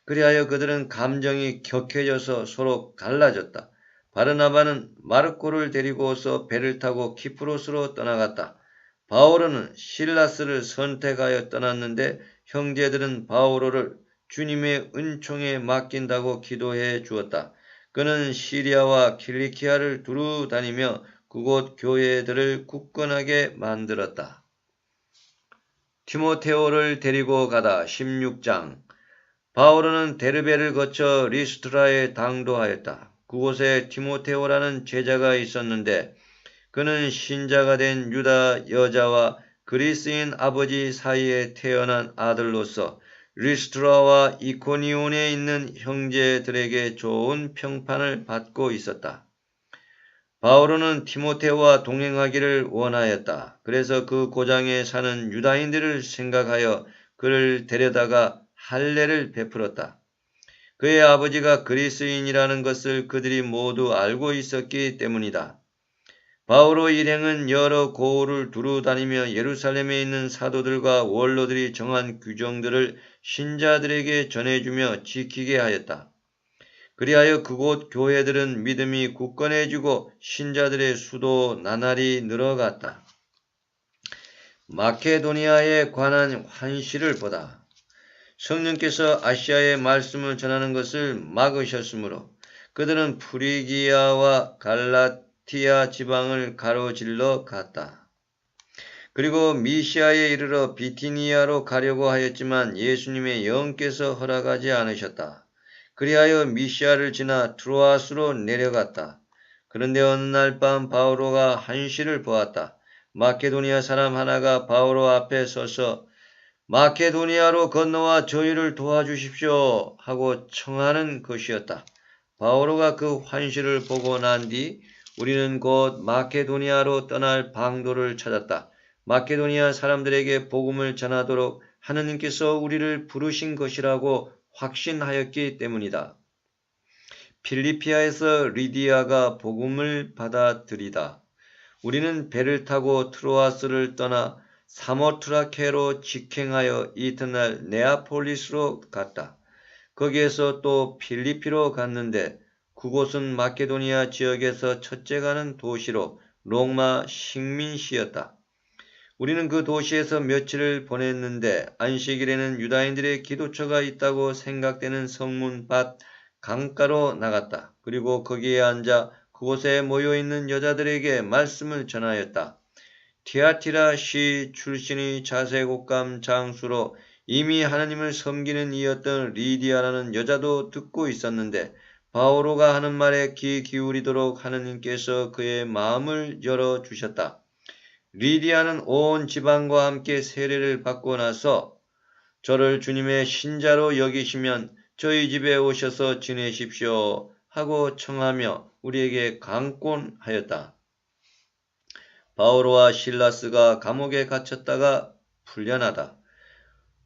그리하여 그들은 감정이 격해져서 서로 갈라졌다. 바르나바는 마르코를 데리고서 배를 타고 키프로스로 떠나갔다. 바오로는 실라스를 선택하여 떠났는데 형제들은 바오로를 주님의 은총에 맡긴다고 기도해 주었다. 그는 시리아와 킬리키아를 두루 다니며 그곳 교회들을 굳건하게 만들었다. 티모테오를 데리고 가다 16장. 바오로는 데르베를 거쳐 리스트라에 당도하였다. 그곳에 티모테오라는 제자가 있었는데 그는 신자가 된 유다 여자와 그리스인 아버지 사이에 태어난 아들로서 리스트라와 이코니온에 있는 형제들에게 좋은 평판을 받고 있었다. 바오로는 티모테오와 동행하기를 원하였다. 그래서 그 고장에 사는 유다인들을 생각하여 그를 데려다가 할례를 베풀었다. 그의 아버지가 그리스인이라는 것을 그들이 모두 알고 있었기 때문이다. 바오로 일행은 여러 고을을 두루 다니며 예루살렘에 있는 사도들과 원로들이 정한 규정들을 신자들에게 전해주며 지키게 하였다. 그리하여 그곳 교회들은 믿음이 굳건해지고 신자들의 수도 나날이 늘어갔다. 마케도니아에 관한 환시를 보다. 성령께서 아시아의 말씀을 전하는 것을 막으셨으므로 그들은 프리기아와 갈라티아 지방을 가로질러 갔다. 그리고 미시아에 이르러 비티니아로 가려고 하였지만 예수님의 영께서 허락하지 않으셨다. 그리하여 미시아를 지나 트로아스로 내려갔다. 그런데 어느 날 밤 바오로가 환시를 보았다. 마케도니아 사람 하나가 바오로 앞에 서서 마케도니아로 건너와 저희를 도와주십시오 하고 청하는 것이었다. 바오로가 그 환시를 보고 난 뒤 우리는 곧 마케도니아로 떠날 방도를 찾았다. 마케도니아 사람들에게 복음을 전하도록 하느님께서 우리를 부르신 것이라고 확신하였기 때문이다. 필리피아에서 리디아가 복음을 받아들이다. 우리는 배를 타고 트로아스를 떠나 사모트라케로 직행하여 이튿날 네아폴리스로 갔다. 거기에서 또 필리피로 갔는데 그곳은 마케도니아 지역에서 첫째 가는 도시로 로마 식민시였다. 우리는 그 도시에서 며칠을 보냈는데 안식일에는 유다인들의 기도처가 있다고 생각되는 성문밭 강가로 나갔다. 그리고 거기에 앉아 그곳에 모여있는 여자들에게 말씀을 전하였다. 티아티라 시 출신의 자색옥감 장수로 이미 하나님을 섬기는 이였던 리디아라는 여자도 듣고 있었는데 바오로가 하는 말에 귀 기울이도록 하느님께서 그의 마음을 열어주셨다. 리디아는 온 지방과 함께 세례를 받고 나서 저를 주님의 신자로 여기시면 저희 집에 오셔서 지내십시오 하고 청하며 우리에게 강권하였다. 바오로와 실라스가 감옥에 갇혔다가 풀려나다.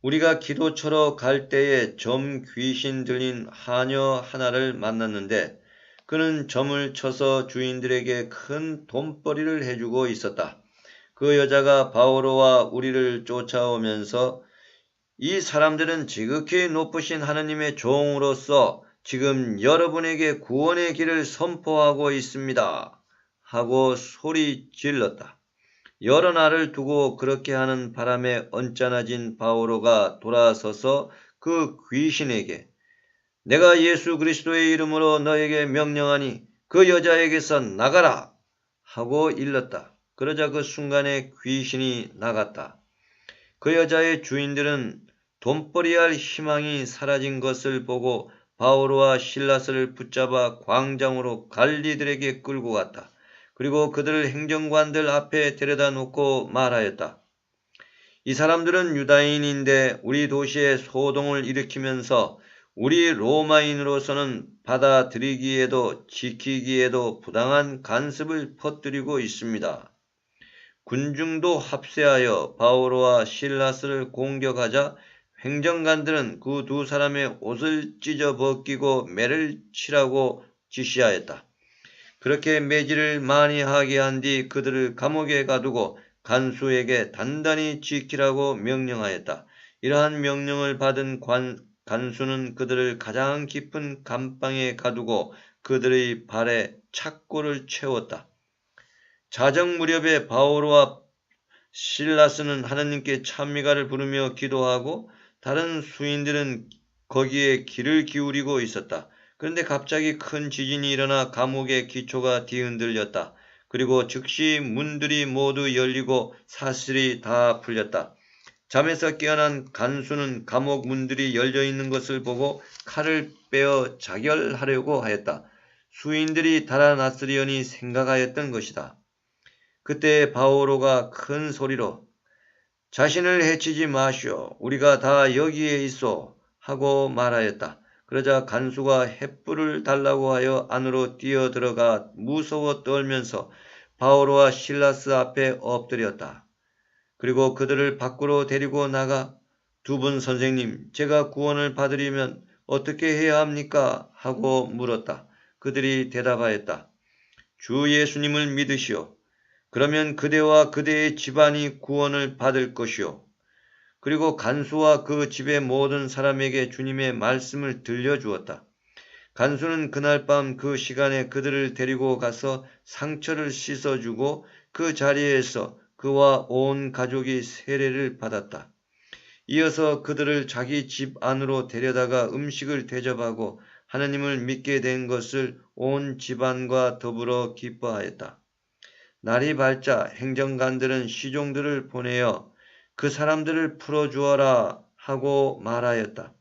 우리가 기도처로 갈 때에 점 귀신 들린 하녀 하나를 만났는데 그는 점을 쳐서 주인들에게 큰 돈벌이를 해주고 있었다. 그 여자가 바오로와 우리를 쫓아오면서 이 사람들은 지극히 높으신 하느님의 종으로서 지금 여러분에게 구원의 길을 선포하고 있습니다. 하고 소리 질렀다. 여러 날을 두고 그렇게 하는 바람에 언짢아진 바오로가 돌아서서 그 귀신에게 내가 예수 그리스도의 이름으로 너에게 명령하니 그 여자에게서 나가라 하고 일렀다. 그러자 그 순간에 귀신이 나갔다. 그 여자의 주인들은 돈벌이할 희망이 사라진 것을 보고 바오로와 실라스를 붙잡아 광장으로 관리들에게 끌고 갔다. 그리고 그들을 행정관들 앞에 데려다 놓고 말하였다. 이 사람들은 유다인인데 우리 도시에 소동을 일으키면서 우리 로마인으로서는 받아들이기에도 지키기에도 부당한 간섭을 퍼뜨리고 있습니다. 군중도 합세하여 바오로와 실라스를 공격하자 행정관들은 그 두 사람의 옷을 찢어 벗기고 매를 치라고 지시하였다. 그렇게 매질을 많이 하게 한 뒤 그들을 감옥에 가두고 간수에게 단단히 지키라고 명령하였다. 이러한 명령을 받은 간수는 그들을 가장 깊은 감방에 가두고 그들의 발에 착고를 채웠다. 자정 무렵에 바오로와 실라스는 하나님께 찬미가를 부르며 기도하고 다른 수인들은 거기에 귀를 기울이고 있었다. 그런데 갑자기 큰 지진이 일어나 감옥의 기초가 뒤흔들렸다. 그리고 즉시 문들이 모두 열리고 사슬이 다 풀렸다. 잠에서 깨어난 간수는 감옥 문들이 열려 있는 것을 보고 칼을 빼어 자결하려고 하였다. 수인들이 달아났으려니 생각하였던 것이다. 그때 바오로가 큰 소리로 자신을 해치지 마시오. 우리가 다 여기에 있어 하고 말하였다. 그러자 간수가 횃불을 달라고 하여 안으로 뛰어들어가 무서워 떨면서 바오로와 실라스 앞에 엎드렸다. 그리고 그들을 밖으로 데리고 나가 두 분 선생님, 제가 구원을 받으려면 어떻게 해야 합니까? 하고 물었다. 그들이 대답하였다. 주 예수님을 믿으시오. 그러면 그대와 그대의 집안이 구원을 받을 것이오. 그리고 간수와 그 집의 모든 사람에게 주님의 말씀을 들려주었다. 간수는 그날 밤 그 시간에 그들을 데리고 가서 상처를 씻어주고 그 자리에서 그와 온 가족이 세례를 받았다. 이어서 그들을 자기 집 안으로 데려다가 음식을 대접하고 하나님을 믿게 된 것을 온 집안과 더불어 기뻐하였다. 날이 밝자 행정관들은 시종들을 보내어 그 사람들을 풀어주어라 하고 말하였다.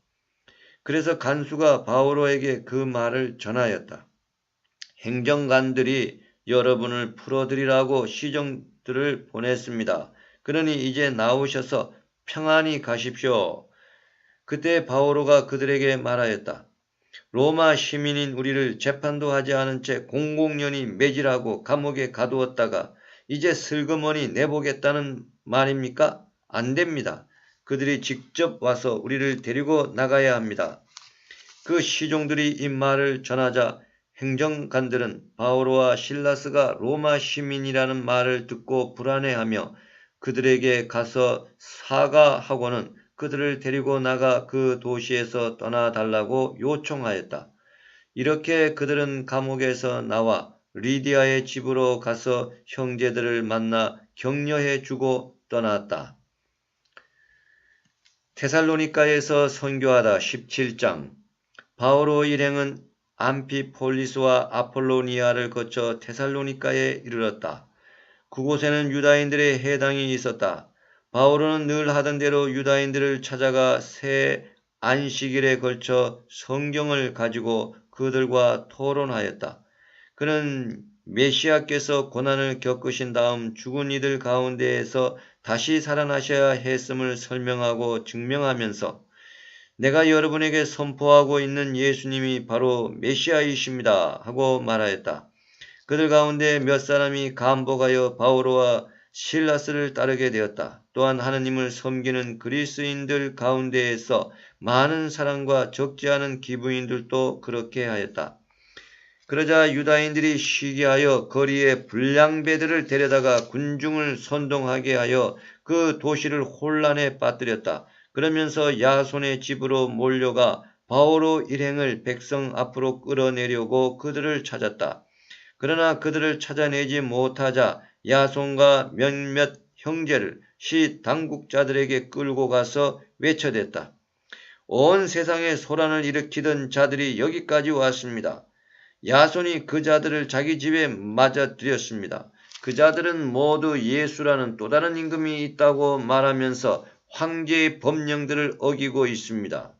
그래서 간수가 바오로에게 그 말을 전하였다. 행정관들이 여러분을 풀어드리라고 시종들을 보냈습니다. 그러니 이제 나오셔서 평안히 가십시오. 그때 바오로가 그들에게 말하였다. 로마 시민인 우리를 재판도 하지 않은 채 공공연히 매질하고 감옥에 가두었다가 이제 슬그머니 내보겠다는 말입니까? 안 됩니다. 그들이 직접 와서 우리를 데리고 나가야 합니다. 그 시종들이 이 말을 전하자 행정관들은 바오로와 실라스가 로마 시민이라는 말을 듣고 불안해하며 그들에게 가서 사과하고는 그들을 데리고 나가 그 도시에서 떠나달라고 요청하였다. 이렇게 그들은 감옥에서 나와 리디아의 집으로 가서 형제들을 만나 격려해 주고 떠났다. 테살로니가에서 선교하다 17장. 바오로 일행은 암피폴리스와 아폴로니아를 거쳐 테살로니가에 이르렀다. 그곳에는 유다인들의 해당이 있었다. 바오로는 늘 하던 대로 유다인들을 찾아가 새 안식일에 걸쳐 성경을 가지고 그들과 토론하였다. 그는 메시아께서 고난을 겪으신 다음 죽은 이들 가운데에서 다시 살아나셔야 했음을 설명하고 증명하면서 내가 여러분에게 선포하고 있는 예수님이 바로 메시아이십니다 하고 말하였다. 그들 가운데 몇 사람이 감복하여 바오로와 실라스를 따르게 되었다. 또한 하느님을 섬기는 그리스인들 가운데에서 많은 사람과 적지 않은 기부인들도 그렇게 하였다. 그러자 유다인들이 시기하여 거리에 불량배들을 데려다가 군중을 선동하게 하여 그 도시를 혼란에 빠뜨렸다. 그러면서 야손의 집으로 몰려가 바오로 일행을 백성 앞으로 끌어내려고 그들을 찾았다. 그러나 그들을 찾아내지 못하자 야손과 몇몇 형제를 시 당국자들에게 끌고 가서 외쳐댔다. 온 세상에 소란을 일으키던 자들이 여기까지 왔습니다. 야손이 그 자들을 자기 집에 맞아들였습니다. 그 자들은 모두 예수라는 또 다른 임금이 있다고 말하면서 황제의 법령들을 어기고 있습니다.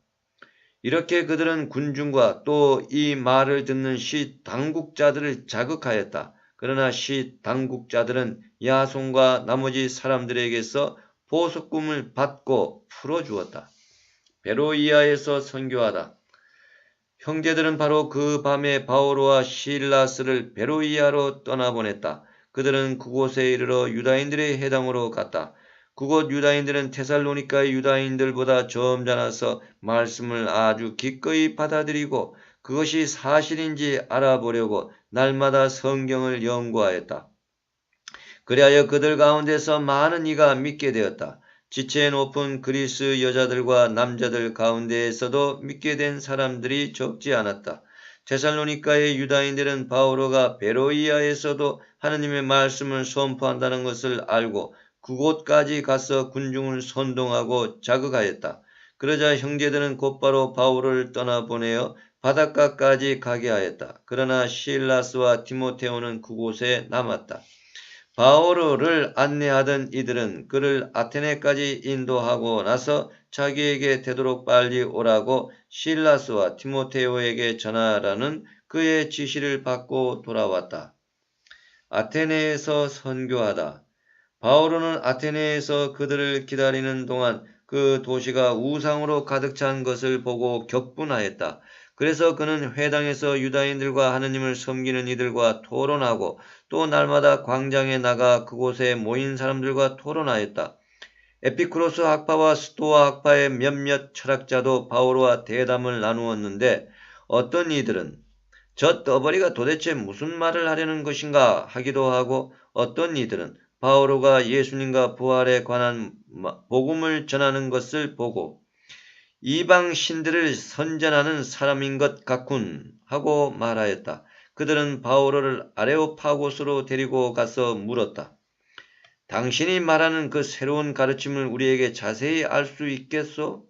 이렇게 그들은 군중과 또 이 말을 듣는 시 당국자들을 자극하였다. 그러나 시 당국자들은 야손과 나머지 사람들에게서 보석금을 받고 풀어주었다. 베로이아에서 선교하다. 형제들은 바로 그 밤에 바오로와 실라스를 베로이아로 떠나보냈다. 그들은 그곳에 이르러 유다인들의 해당으로 갔다. 그곳 유다인들은 테살로니가의 유다인들보다 점잖아서 말씀을 아주 기꺼이 받아들이고 그것이 사실인지 알아보려고 날마다 성경을 연구하였다. 그리하여 그들 가운데서 많은 이가 믿게 되었다. 지체 높은 그리스 여자들과 남자들 가운데에서도 믿게 된 사람들이 적지 않았다. 테살로니가의 유다인들은 바오로가 베로이아에서도 하느님의 말씀을 선포한다는 것을 알고 그곳까지 가서 군중을 선동하고 자극하였다. 그러자 형제들은 곧바로 바울을 떠나보내어 바닷가까지 가게 하였다. 그러나 실라스와 디모데오는 그곳에 남았다. 바오로를 안내하던 이들은 그를 아테네까지 인도하고 나서 자기에게 되도록 빨리 오라고 실라스와 디모데오에게 전하라는 그의 지시를 받고 돌아왔다. 아테네에서 선교하다. 바오로는 아테네에서 그들을 기다리는 동안 그 도시가 우상으로 가득 찬 것을 보고 격분하였다. 그래서 그는 회당에서 유다인들과 하느님을 섬기는 이들과 토론하고 또 날마다 광장에 나가 그곳에 모인 사람들과 토론하였다. 에피쿠로스 학파와 스토아 학파의 몇몇 철학자도 바오로와 대담을 나누었는데 어떤 이들은 저 떠벌이가 도대체 무슨 말을 하려는 것인가 하기도 하고 어떤 이들은 바오로가 예수님과 부활에 관한 복음을 전하는 것을 보고 이방 신들을 선전하는 사람인 것 같군 하고 말하였다. 그들은 바오로를 아레오파고스로 데리고 가서 물었다. 당신이 말하는 그 새로운 가르침을 우리에게 자세히 알 수 있겠소?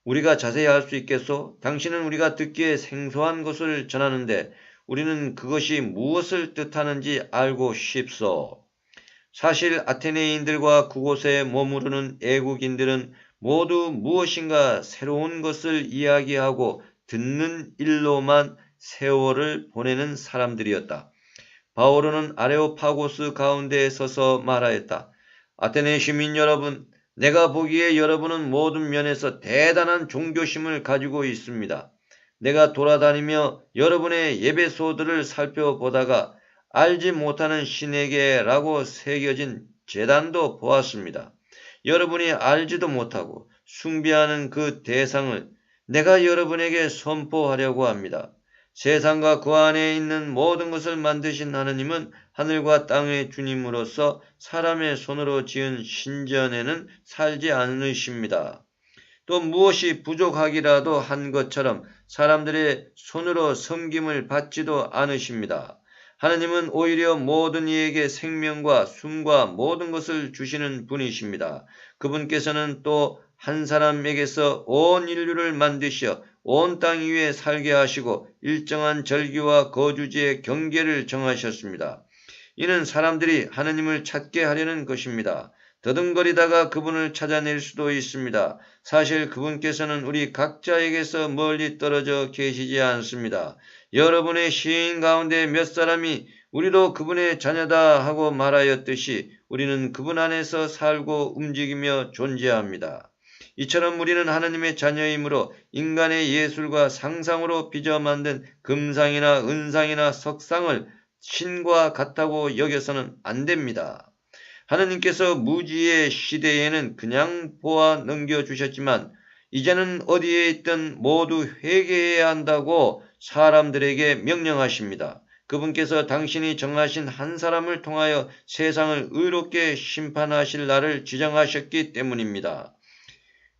우리가 자세히 알 수 있겠소? 당신은 우리가 듣기에 생소한 것을 전하는데 우리는 그것이 무엇을 뜻하는지 알고 싶소. 사실 아테네인들과 그곳에 머무르는 애국인들은 모두 무엇인가 새로운 것을 이야기하고 듣는 일로만 세월을 보내는 사람들이었다. 바오로는 아레오파고스 가운데에 서서 말하였다. 아테네 시민 여러분, 내가 보기에 여러분은 모든 면에서 대단한 종교심을 가지고 있습니다. 내가 돌아다니며 여러분의 예배소들을 살펴보다가 알지 못하는 신에게라고 새겨진 제단도 보았습니다. 여러분이 알지도 못하고 숭배하는 그 대상을 내가 여러분에게 선포하려고 합니다. 세상과 그 안에 있는 모든 것을 만드신 하느님은 하늘과 땅의 주님으로서 사람의 손으로 지은 신전에는 살지 않으십니다. 또 무엇이 부족하기라도 한 것처럼 사람들의 손으로 섬김을 받지도 않으십니다. 하느님은 오히려 모든 이에게 생명과 숨과 모든 것을 주시는 분이십니다. 그분께서는 또 한 사람에게서 온 인류를 만드셔 온 땅 위에 살게 하시고 일정한 절기와 거주지의 경계를 정하셨습니다. 이는 사람들이 하느님을 찾게 하려는 것입니다. 더듬거리다가 그분을 찾아낼 수도 있습니다. 사실 그분께서는 우리 각자에게서 멀리 떨어져 계시지 않습니다. 여러분의 시인 가운데 몇 사람이 우리도 그분의 자녀다 하고 말하였듯이 우리는 그분 안에서 살고 움직이며 존재합니다. 이처럼 우리는 하느님의 자녀이므로 인간의 예술과 상상으로 빚어 만든 금상이나 은상이나 석상을 신과 같다고 여겨서는 안 됩니다. 하느님께서 무지의 시대에는 그냥 보아 넘겨주셨지만 이제는 어디에 있든 모두 회개해야 한다고 사람들에게 명령하십니다. 그분께서 당신이 정하신 한 사람을 통하여 세상을 의롭게 심판하실 날을 지정하셨기 때문입니다.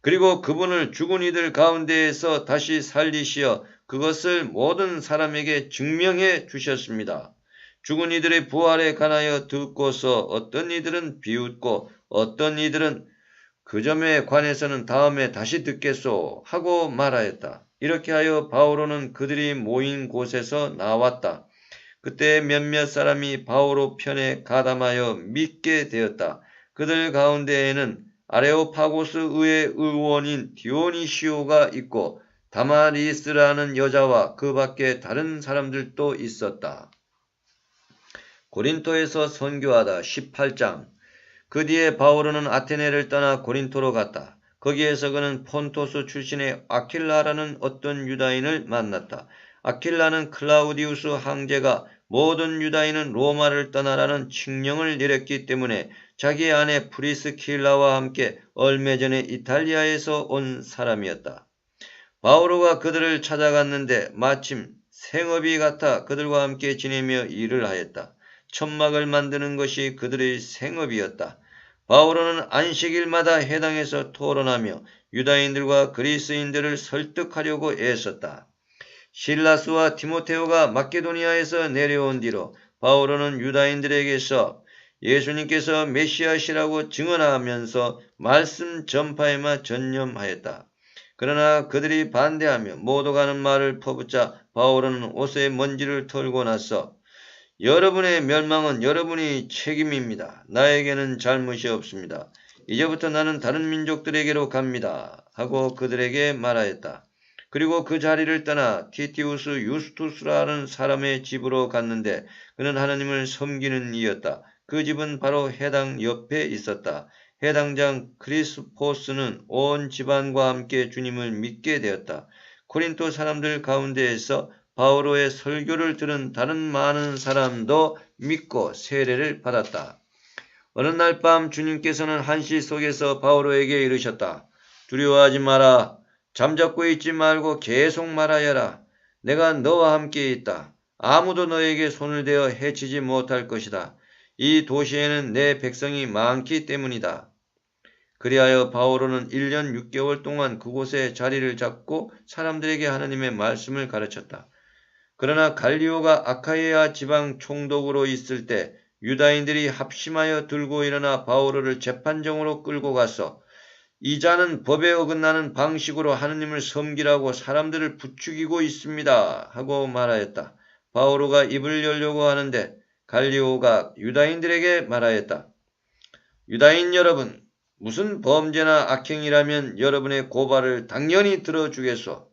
그리고 그분을 죽은 이들 가운데에서 다시 살리시어 그것을 모든 사람에게 증명해 주셨습니다. 죽은 이들의 부활에 관하여 듣고서 어떤 이들은 비웃고 어떤 이들은 그 점에 관해서는 다음에 다시 듣겠소 하고 말하였다. 이렇게 하여 바오로는 그들이 모인 곳에서 나왔다. 그때 몇몇 사람이 바오로 편에 가담하여 믿게 되었다. 그들 가운데에는 아레오파고스 의회 의원인 디오니시오가 있고 다마리스라는 여자와 그 밖에 다른 사람들도 있었다. 고린토에서 선교하다 18장. 그 뒤에 바오로는 아테네를 떠나 고린토로 갔다. 거기에서 그는 폰토스 출신의 아킬라라는 어떤 유다인을 만났다. 아킬라는 클라우디우스 황제가 모든 유다인은 로마를 떠나라는 칙령을 내렸기 때문에 자기 아내 프리스킬라와 함께 얼마 전에 이탈리아에서 온 사람이었다. 바오로가 그들을 찾아갔는데 마침 생업이 같아 그들과 함께 지내며 일을 하였다. 천막을 만드는 것이 그들의 생업이었다. 바오로는 안식일마다 회당에서 토론하며 유다인들과 그리스인들을 설득하려고 애썼다. 실라스와 디모테오가 마케도니아에서 내려온 뒤로 바오로는 유다인들에게서 예수님께서 메시아시라고 증언하면서 말씀 전파에만 전념하였다. 그러나 그들이 반대하며 모두 가는 말을 퍼붓자 바오로는 옷에 먼지를 털고 나서 여러분의 멸망은 여러분이 책임입니다. 나에게는 잘못이 없습니다. 이제부터 나는 다른 민족들에게로 갑니다. 하고 그들에게 말하였다. 그리고 그 자리를 떠나 티티우스 유스투스라는 사람의 집으로 갔는데 그는 하나님을 섬기는 이였다. 그 집은 바로 해당 옆에 있었다. 해당장 크리스포스는 온 집안과 함께 주님을 믿게 되었다. 코린토 사람들 가운데에서 바오로의 설교를 들은 다른 많은 사람도 믿고 세례를 받았다. 어느 날 밤 주님께서는 한시 속에서 바오로에게 이르셨다. 두려워하지 마라. 잠잡고 있지 말고 계속 말하여라. 내가 너와 함께 있다. 아무도 너에게 손을 대어 해치지 못할 것이다. 이 도시에는 내 백성이 많기 때문이다. 그리하여 바오로는 1년 6개월 동안 그곳에 자리를 잡고 사람들에게 하나님의 말씀을 가르쳤다. 그러나 갈리오가 아카이아 지방 총독으로 있을 때 유다인들이 합심하여 들고 일어나 바오로를 재판정으로 끌고 가서 이 자는 법에 어긋나는 방식으로 하느님을 섬기라고 사람들을 부추기고 있습니다 하고 말하였다. 바오로가 입을 열려고 하는데 갈리오가 유다인들에게 말하였다. 유다인 여러분, 무슨 범죄나 악행이라면 여러분의 고발을 당연히 들어주겠소.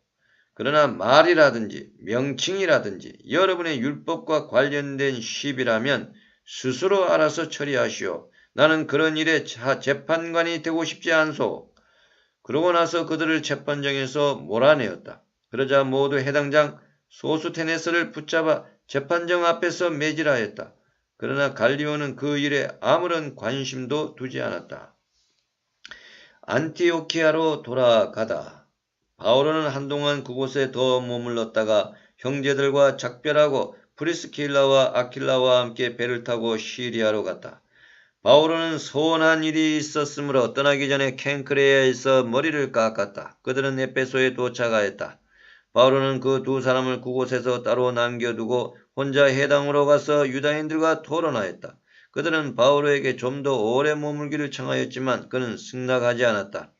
그러나 말이라든지 명칭이라든지 여러분의 율법과 관련된 시비라면 스스로 알아서 처리하시오. 나는 그런 일에 재판관이 되고 싶지 않소. 그러고 나서 그들을 재판정에서 몰아내었다. 그러자 모두 해당장 소스테네스를 붙잡아 재판정 앞에서 매질하였다. 그러나 갈리오는 그 일에 아무런 관심도 두지 않았다. 안티오키아로 돌아가다. 바오로는 한동안 그곳에 더 머물렀다가 형제들과 작별하고 프리스킬라와 아킬라와 함께 배를 타고 시리아로 갔다. 바오로는 서운한 일이 있었으므로 떠나기 전에 켄크레아에서 머리를 깎았다. 그들은 에페소에 도착하였다. 바오로는 그 두 사람을 그곳에서 따로 남겨두고 혼자 해당으로 가서 유다인들과 토론하였다. 그들은 바오로에게 좀 더 오래 머물기를 청하였지만 그는 승낙하지 않았다.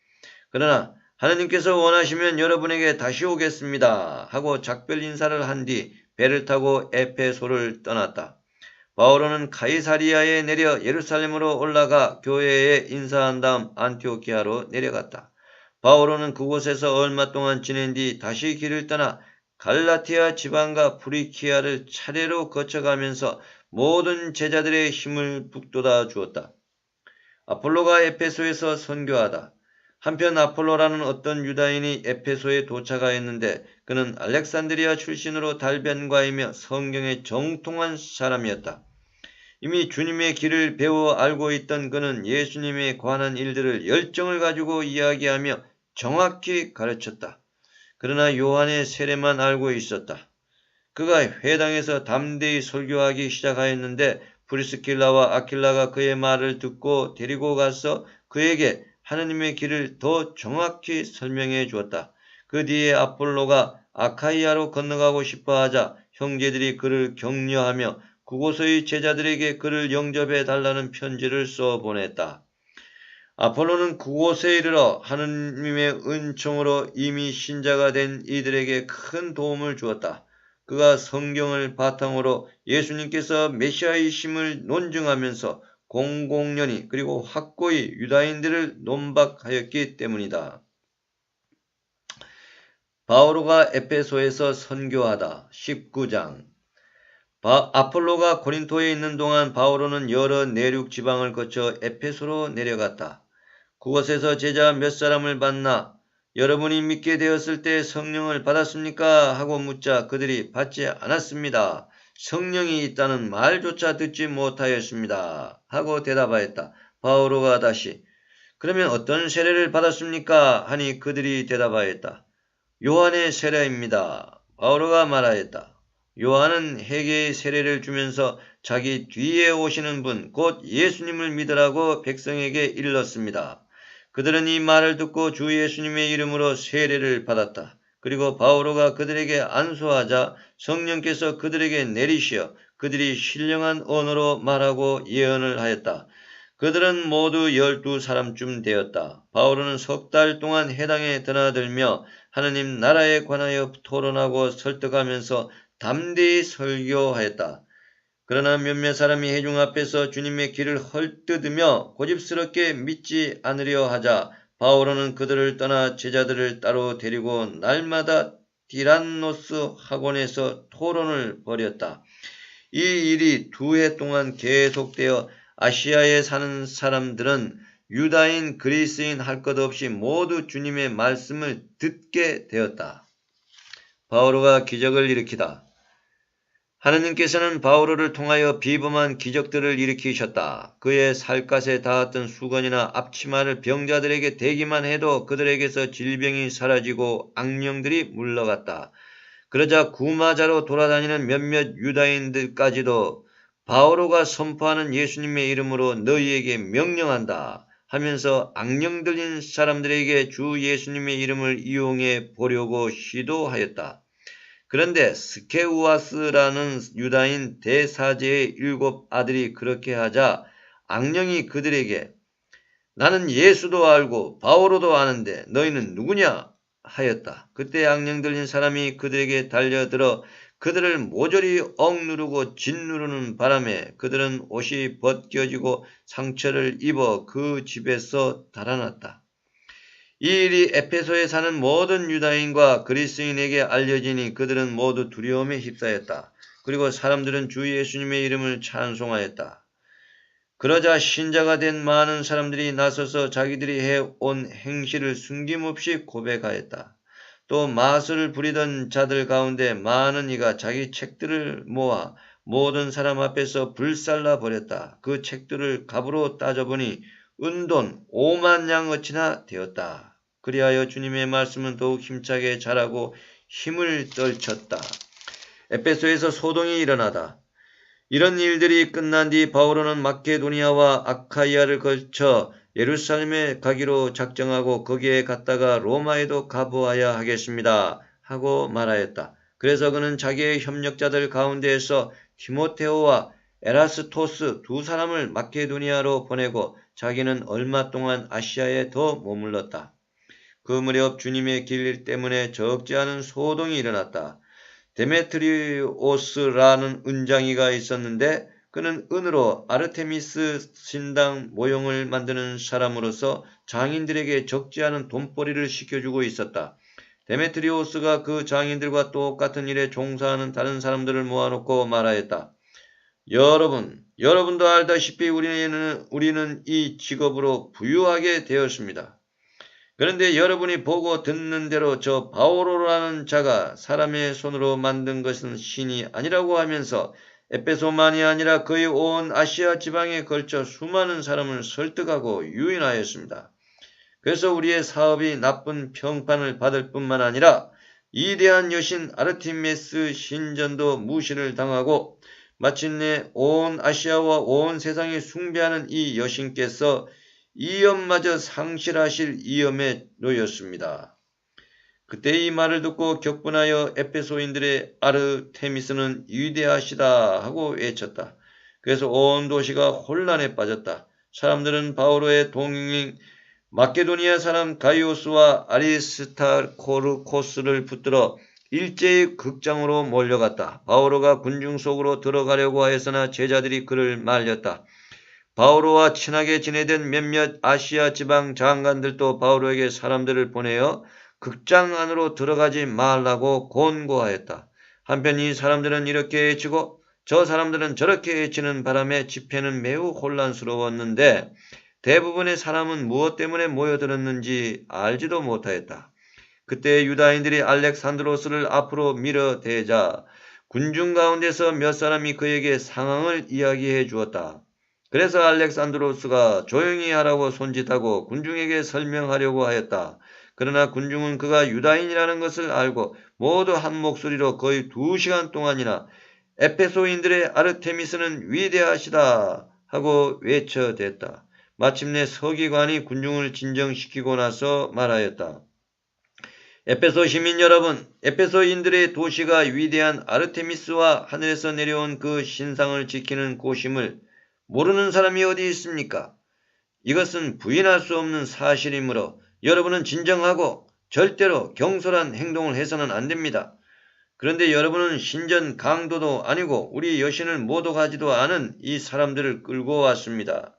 그러나 하느님께서 원하시면 여러분에게 다시 오겠습니다 하고 작별 인사를 한 뒤 배를 타고 에페소를 떠났다. 바오로는 카이사리아에 내려 예루살렘으로 올라가 교회에 인사한 다음 안티오키아로 내려갔다. 바오로는 그곳에서 얼마 동안 지낸 뒤 다시 길을 떠나 갈라티아 지방과 프리키아를 차례로 거쳐가면서 모든 제자들의 힘을 북돋아 주었다. 아폴로가 에페소에서 선교하다. 한편 아폴로라는 어떤 유다인이 에페소에 도착하였는데 그는 알렉산드리아 출신으로 달변가이며 성경에 정통한 사람이었다. 이미 주님의 길을 배워 알고 있던 그는 예수님에 관한 일들을 열정을 가지고 이야기하며 정확히 가르쳤다. 그러나 요한의 세례만 알고 있었다. 그가 회당에서 담대히 설교하기 시작하였는데 프리스킬라와 아킬라가 그의 말을 듣고 데리고 가서 그에게 하느님의 길을 더 정확히 설명해 주었다. 그 뒤에 아폴로가 아카이아로 건너가고 싶어 하자 형제들이 그를 격려하며 그곳의 제자들에게 그를 영접해 달라는 편지를 써 보냈다. 아폴로는 그곳에 이르러 하느님의 은총으로 이미 신자가 된 이들에게 큰 도움을 주었다. 그가 성경을 바탕으로 예수님께서 메시아이심을 논증하면서 공공연히 그리고 확고히 유다인들을 논박하였기 때문이다. 바오로가 에페소에서 선교하다. 19장. 아폴로가 고린토에 있는 동안 바오로는 여러 내륙 지방을 거쳐 에페소로 내려갔다. 그곳에서 제자 몇 사람을 만나 여러분이 믿게 되었을 때 성령을 받았습니까? 하고 묻자 그들이 받지 않았습니다. 성령이 있다는 말조차 듣지 못하였습니다. 하고 대답하였다. 바오로가 다시 그러면 어떤 세례를 받았습니까? 하니 그들이 대답하였다. 요한의 세례입니다. 바오로가 말하였다. 요한은 회개의 세례를 주면서 자기 뒤에 오시는 분, 곧 예수님을 믿으라고 백성에게 일렀습니다. 그들은 이 말을 듣고 주 예수님의 이름으로 세례를 받았다. 그리고 바오로가 그들에게 안수하자 성령께서 그들에게 내리시어 그들이 신령한 언어로 말하고 예언을 하였다. 그들은 모두 12사람쯤 되었다. 바오로는 3달 동안 해당에 드나들며 하느님 나라에 관하여 토론하고 설득하면서 담대히 설교하였다. 그러나 몇몇 사람이 회중 앞에서 주님의 길을 헐뜯으며 고집스럽게 믿지 않으려 하자 바오로는 그들을 떠나 제자들을 따로 데리고 날마다 디란노스 학원에서 토론을 벌였다. 이 일이 2해 동안 계속되어 아시아에 사는 사람들은 유다인, 그리스인 할 것 없이 모두 주님의 말씀을 듣게 되었다. 바오로가 기적을 일으키다. 하느님께서는 바오로를 통하여 비범한 기적들을 일으키셨다. 그의 살갗에 닿았던 수건이나 앞치마를 병자들에게 대기만 해도 그들에게서 질병이 사라지고 악령들이 물러갔다. 그러자 구마자로 돌아다니는 몇몇 유다인들까지도 바오로가 선포하는 예수님의 이름으로 너희에게 명령한다 하면서 악령 들린 사람들에게 주 예수님의 이름을 이용해 보려고 시도하였다. 그런데 스케우아스라는 유다인 대사제의 7 아들이 그렇게 하자 악령이 그들에게 나는 예수도 알고 바오로도 아는데 너희는 누구냐 하였다. 그때 악령 들린 사람이 그들에게 달려들어 그들을 모조리 억누르고 짓누르는 바람에 그들은 옷이 벗겨지고 상처를 입어 그 집에서 달아났다. 이 일이 에페소에 사는 모든 유다인과 그리스인에게 알려지니 그들은 모두 두려움에 휩싸였다. 그리고 사람들은 주 예수님의 이름을 찬송하였다. 그러자 신자가 된 많은 사람들이 나서서 자기들이 해온 행실을 숨김없이 고백하였다. 또 마술을 부리던 자들 가운데 많은 이가 자기 책들을 모아 모든 사람 앞에서 불살라 버렸다. 그 책들을 값으로 따져보니 은돈 5만 양어치나 되었다. 그리하여 주님의 말씀은 더욱 힘차게 자라고 힘을 떨쳤다. 에베소에서 소동이 일어나다. 이런 일들이 끝난 뒤 바오로는 마케도니아와 아카이아를 거쳐 예루살렘에 가기로 작정하고 거기에 갔다가 로마에도 가보아야 하겠습니다 하고 말하였다. 그래서 그는 자기의 협력자들 가운데에서 디모데오와 에라스토스 두 사람을 마케도니아로 보내고 자기는 얼마 동안 아시아에 더 머물렀다. 그 무렵 주님의 길 때문에 적지 않은 소동이 일어났다. 데메트리오스라는 은장이가 있었는데 그는 은으로 아르테미스 신당 모형을 만드는 사람으로서 장인들에게 적지 않은 돈벌이를 시켜주고 있었다. 데메트리오스가 그 장인들과 똑같은 일에 종사하는 다른 사람들을 모아놓고 말하였다. 여러분도 알다시피 우리는 이 직업으로 부유하게 되었습니다. 그런데 여러분이 보고 듣는 대로 저 바오로라는 자가 사람의 손으로 만든 것은 신이 아니라고 하면서 에베소만이 아니라 거의 온 아시아 지방에 걸쳐 수많은 사람을 설득하고 유인하였습니다. 그래서 우리의 사업이 나쁜 평판을 받을 뿐만 아니라 이대한 여신 아르테미스 신전도 무시를 당하고 마침내 온 아시아와 온 세상이 숭배하는 이 여신께서 이엄마저 상실하실 위험에 놓였습니다. 그때 이 말을 듣고 격분하여 에베소인들의 아르테미스는 위대하시다 하고 외쳤다. 그래서 온 도시가 혼란에 빠졌다. 사람들은 바오로의 동행 마케도니아 사람 가이오스와 아리스타르코스를 붙들어 일제히 극장으로 몰려갔다. 바오로가 군중 속으로 들어가려고 하였으나 제자들이 그를 말렸다. 바오로와 친하게 지내던 몇몇 아시아 지방 장관들도 바오로에게 사람들을 보내어 극장 안으로 들어가지 말라고 권고하였다. 한편 이 사람들은 이렇게 외치고 저 사람들은 저렇게 외치는 바람에 집회는 매우 혼란스러웠는데 대부분의 사람은 무엇 때문에 모여들었는지 알지도 못하였다. 그때 유다인들이 알렉산드로스를 앞으로 밀어대자 군중 가운데서 몇 사람이 그에게 상황을 이야기해 주었다. 그래서 알렉산드로스가 조용히 하라고 손짓하고 군중에게 설명하려고 하였다. 그러나 군중은 그가 유다인이라는 것을 알고 모두 한 목소리로 거의 2시간 동안이나 에베소인들의 아르테미스는 위대하시다 하고 외쳐댔다. 마침내 서기관이 군중을 진정시키고 나서 말하였다. 에베소 시민 여러분, 에베소인들의 도시가 위대한 아르테미스와 하늘에서 내려온 그 신상을 지키는 곳임을 모르는 사람이 어디 있습니까? 이것은 부인할 수 없는 사실이므로 여러분은 진정하고 절대로 경솔한 행동을 해서는 안 됩니다. 그런데 여러분은 신전 강도도 아니고 우리 여신을 모독하지도 않은 이 사람들을 끌고 왔습니다.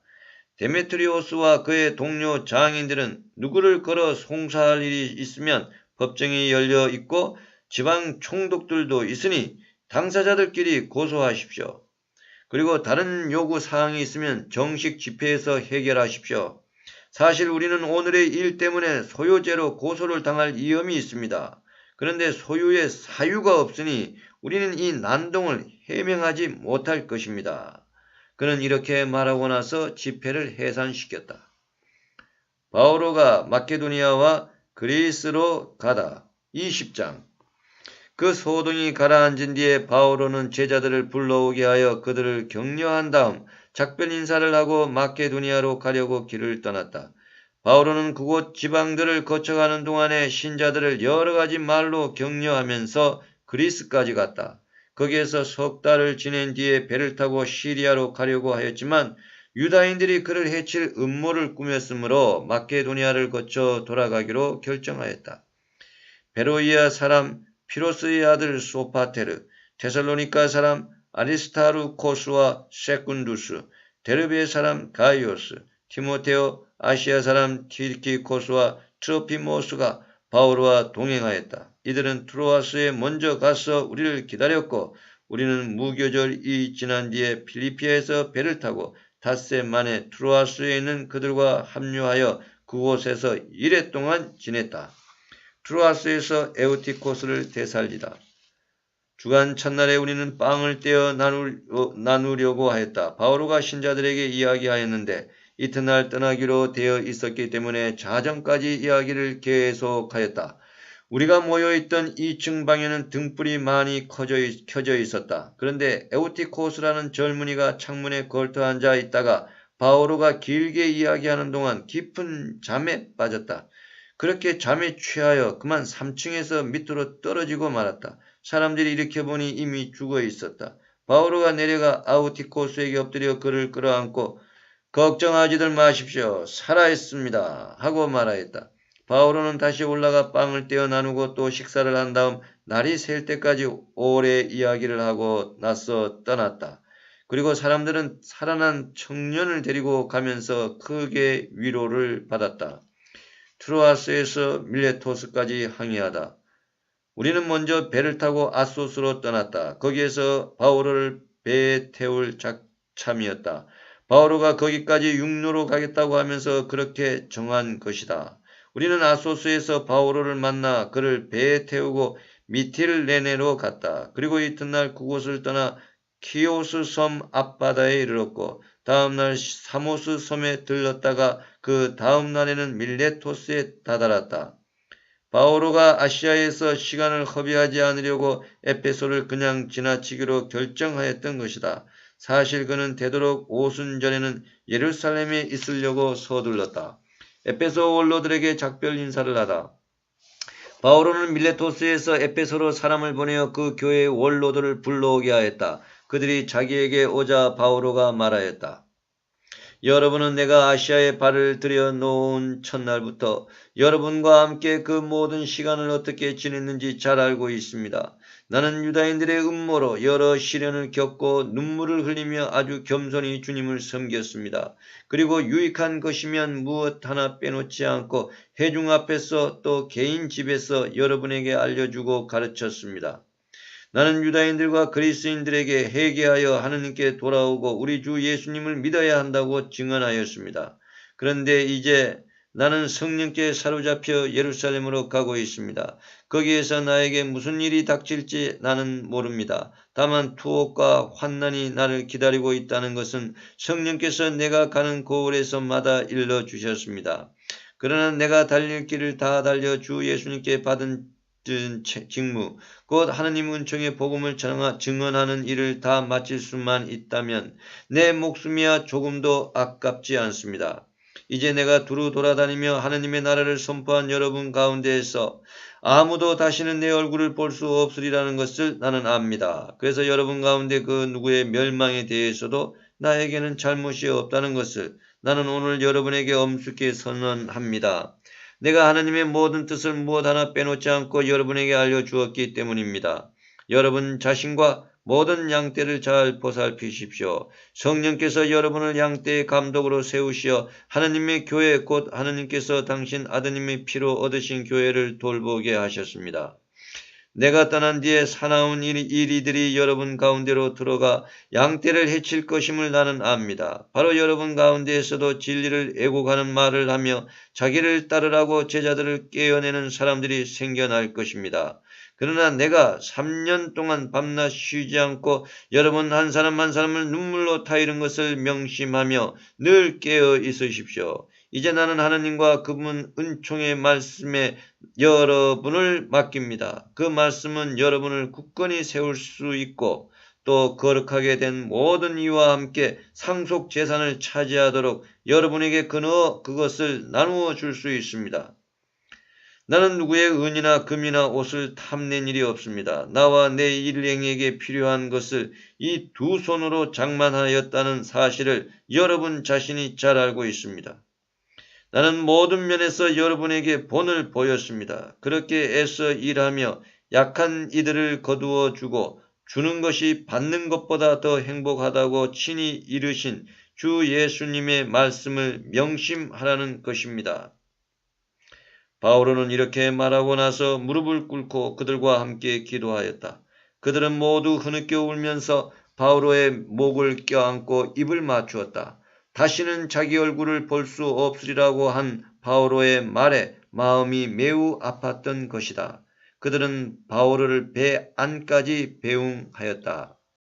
데메트리오스와 그의 동료 장인들은 누구를 걸어 송사할 일이 있으면 법정이 열려 있고 지방 총독들도 있으니 당사자들끼리 고소하십시오. 그리고 다른 요구 사항이 있으면 정식 집회에서 해결하십시오. 사실 우리는 오늘의 일 때문에 소유죄로 고소를 당할 위험이 있습니다. 그런데 소유의 사유가 없으니 우리는 이 난동을 해명하지 못할 것입니다. 그는 이렇게 말하고 나서 집회를 해산시켰다. 바오로가 마케도니아와 그리스로 가다. 20장. 그 소동이 가라앉은 뒤에 바오로는 제자들을 불러오게 하여 그들을 격려한 다음 작별 인사를 하고 마케도니아로 가려고 길을 떠났다. 바오로는 그곳 지방들을 거쳐가는 동안에 신자들을 여러 가지 말로 격려하면서 그리스까지 갔다. 거기에서 석 달을 지낸 뒤에 배를 타고 시리아로 가려고 하였지만 유다인들이 그를 해칠 음모를 꾸몄으므로 마케도니아를 거쳐 돌아가기로 결정하였다. 베로이아 사람 피로스의 아들 소파테르, 테살로니가 사람 아리스타르코스와 세군두스, 데르베 사람 가이오스, 티모테오, 아시아 사람 티키코스와 트로피모스가 바오로와 동행하였다. 이들은 트로아스에 먼저 가서 우리를 기다렸고 우리는 무교절이 지난 뒤에 필리피에서 배를 타고 닷새 만에 트로아스에 있는 그들과 합류하여 그곳에서 1회 동안 지냈다. 트로아스에서 에우티코스를 되살리다. 주간 첫날에 우리는 빵을 떼어 나누려고 하였다. 바오로가 신자들에게 이야기하였는데 이튿날 떠나기로 되어 있었기 때문에 자정까지 이야기를 계속하였다. 우리가 모여있던 2층 방에는 등불이 많이 켜져 있었다. 그런데 에우티코스라는 젊은이가 창문에 걸터 앉아 있다가 바오로가 길게 이야기하는 동안 깊은 잠에 빠졌다. 그렇게 잠에 취하여 그만 3층에서 밑으로 떨어지고 말았다. 사람들이 일으켜보니 이미 죽어 있었다. 바오로가 내려가 아우티코스에게 엎드려 그를 끌어안고 걱정하지들 마십시오. 살아있습니다. 하고 말하였다. 바오로는 다시 올라가 빵을 떼어 나누고 또 식사를 한 다음 날이 셀 때까지 오래 이야기를 하고 나서 떠났다. 그리고 사람들은 살아난 청년을 데리고 가면서 크게 위로를 받았다. 트로아스에서 밀레토스까지 항해하다. 우리는 먼저 배를 타고 아소스로 떠났다. 거기에서 바오로를 배에 태울 참이었다. 바오로가 거기까지 육로로 가겠다고 하면서 그렇게 정한 것이다. 우리는 아소스에서 바오로를 만나 그를 배에 태우고 미틸레네로 갔다. 그리고 이튿날 그곳을 떠나 키오스 섬 앞바다에 이르렀고 다음날 사모스 섬에 들렀다가 그 다음날에는 밀레토스에 다다랐다. 바오로가 아시아에서 시간을 허비하지 않으려고 에페소를 그냥 지나치기로 결정하였던 것이다. 사실 그는 되도록 오순전에는 예루살렘에 있으려고 서둘렀다. 에페소 원로들에게 작별 인사를 하다. 바오로는 밀레토스에서 에페소로 사람을 보내어 그 교회의 원로들을 불러오게 하였다. 그들이 자기에게 오자 바오로가 말하였다. 여러분은 내가 아시아에 발을 들여놓은 첫날부터 여러분과 함께 그 모든 시간을 어떻게 지냈는지 잘 알고 있습니다. 나는 유다인들의 음모로 여러 시련을 겪고 눈물을 흘리며 아주 겸손히 주님을 섬겼습니다. 그리고 유익한 것이면 무엇 하나 빼놓지 않고 회중 앞에서 또 개인 집에서 여러분에게 알려주고 가르쳤습니다. 나는 유다인들과 그리스인들에게 회개하여 하느님께 돌아오고 우리 주 예수님을 믿어야 한다고 증언하였습니다. 그런데 이제 나는 성령께 사로잡혀 예루살렘으로 가고 있습니다. 거기에서 나에게 무슨 일이 닥칠지 나는 모릅니다. 다만 투옥과 환난이 나를 기다리고 있다는 것은 성령께서 내가 가는 고을에서마다 일러주셨습니다. 그러나 내가 달릴 길을 다 달려 주 예수님께 받은 직무, 곧 하느님 은총의 복음을 증언하는 일을 다 마칠 수만 있다면 내 목숨이야 조금도 아깝지 않습니다. 이제 내가 두루 돌아다니며 하느님의 나라를 선포한 여러분 가운데에서 아무도 다시는 내 얼굴을 볼 수 없으리라는 것을 나는 압니다. 그래서 여러분 가운데 그 누구의 멸망에 대해서도 나에게는 잘못이 없다는 것을 나는 오늘 여러분에게 엄숙히 선언합니다. 내가 하나님의 모든 뜻을 무엇 하나 빼놓지 않고 여러분에게 알려주었기 때문입니다. 여러분 자신과 모든 양떼를 잘 보살피십시오. 성령께서 여러분을 양떼의 감독으로 세우시어 하나님의 교회 곧 하나님께서 당신 아드님의 피로 얻으신 교회를 돌보게 하셨습니다. 내가 떠난 뒤에 사나운 이리들이 여러분 가운데로 들어가 양떼를 해칠 것임을 나는 압니다. 바로 여러분 가운데에서도 진리를 애곡하는 말을 하며 자기를 따르라고 제자들을 깨어내는 사람들이 생겨날 것입니다. 그러나 내가 3년 동안 밤낮 쉬지 않고 여러분 한 사람 한 사람을 눈물로 타이른 것을 명심하며 늘 깨어 있으십시오. 이제 나는 하나님과 그분 은총의 말씀에 여러분을 맡깁니다. 그 말씀은 여러분을 굳건히 세울 수 있고 또 거룩하게 된 모든 이와 함께 상속 재산을 차지하도록 여러분에게 그것을 나누어 줄 수 있습니다. 나는 누구의 은이나 금이나 옷을 탐낸 일이 없습니다. 나와 내 일행에게 필요한 것을 이 두 손으로 장만하였다는 사실을 여러분 자신이 잘 알고 있습니다. 나는 모든 면에서 여러분에게 본을 보였습니다. 그렇게 애써 일하며 약한 이들을 거두어 주고 주는 것이 받는 것보다 더 행복하다고 친히 이르신 주 예수님의 말씀을 명심하라는 것입니다. 바오로는 이렇게 말하고 나서 무릎을 꿇고 그들과 함께 기도하였다. 그들은 모두 흐느껴 울면서 바오로의 목을 껴안고 입을 맞추었다. 다시는 자기 얼굴을 볼 수 없으리라고 한 바오로의 말에 마음이 매우 아팠던 것이다. 그들은 바오르를 배 안까지 배웅하였다.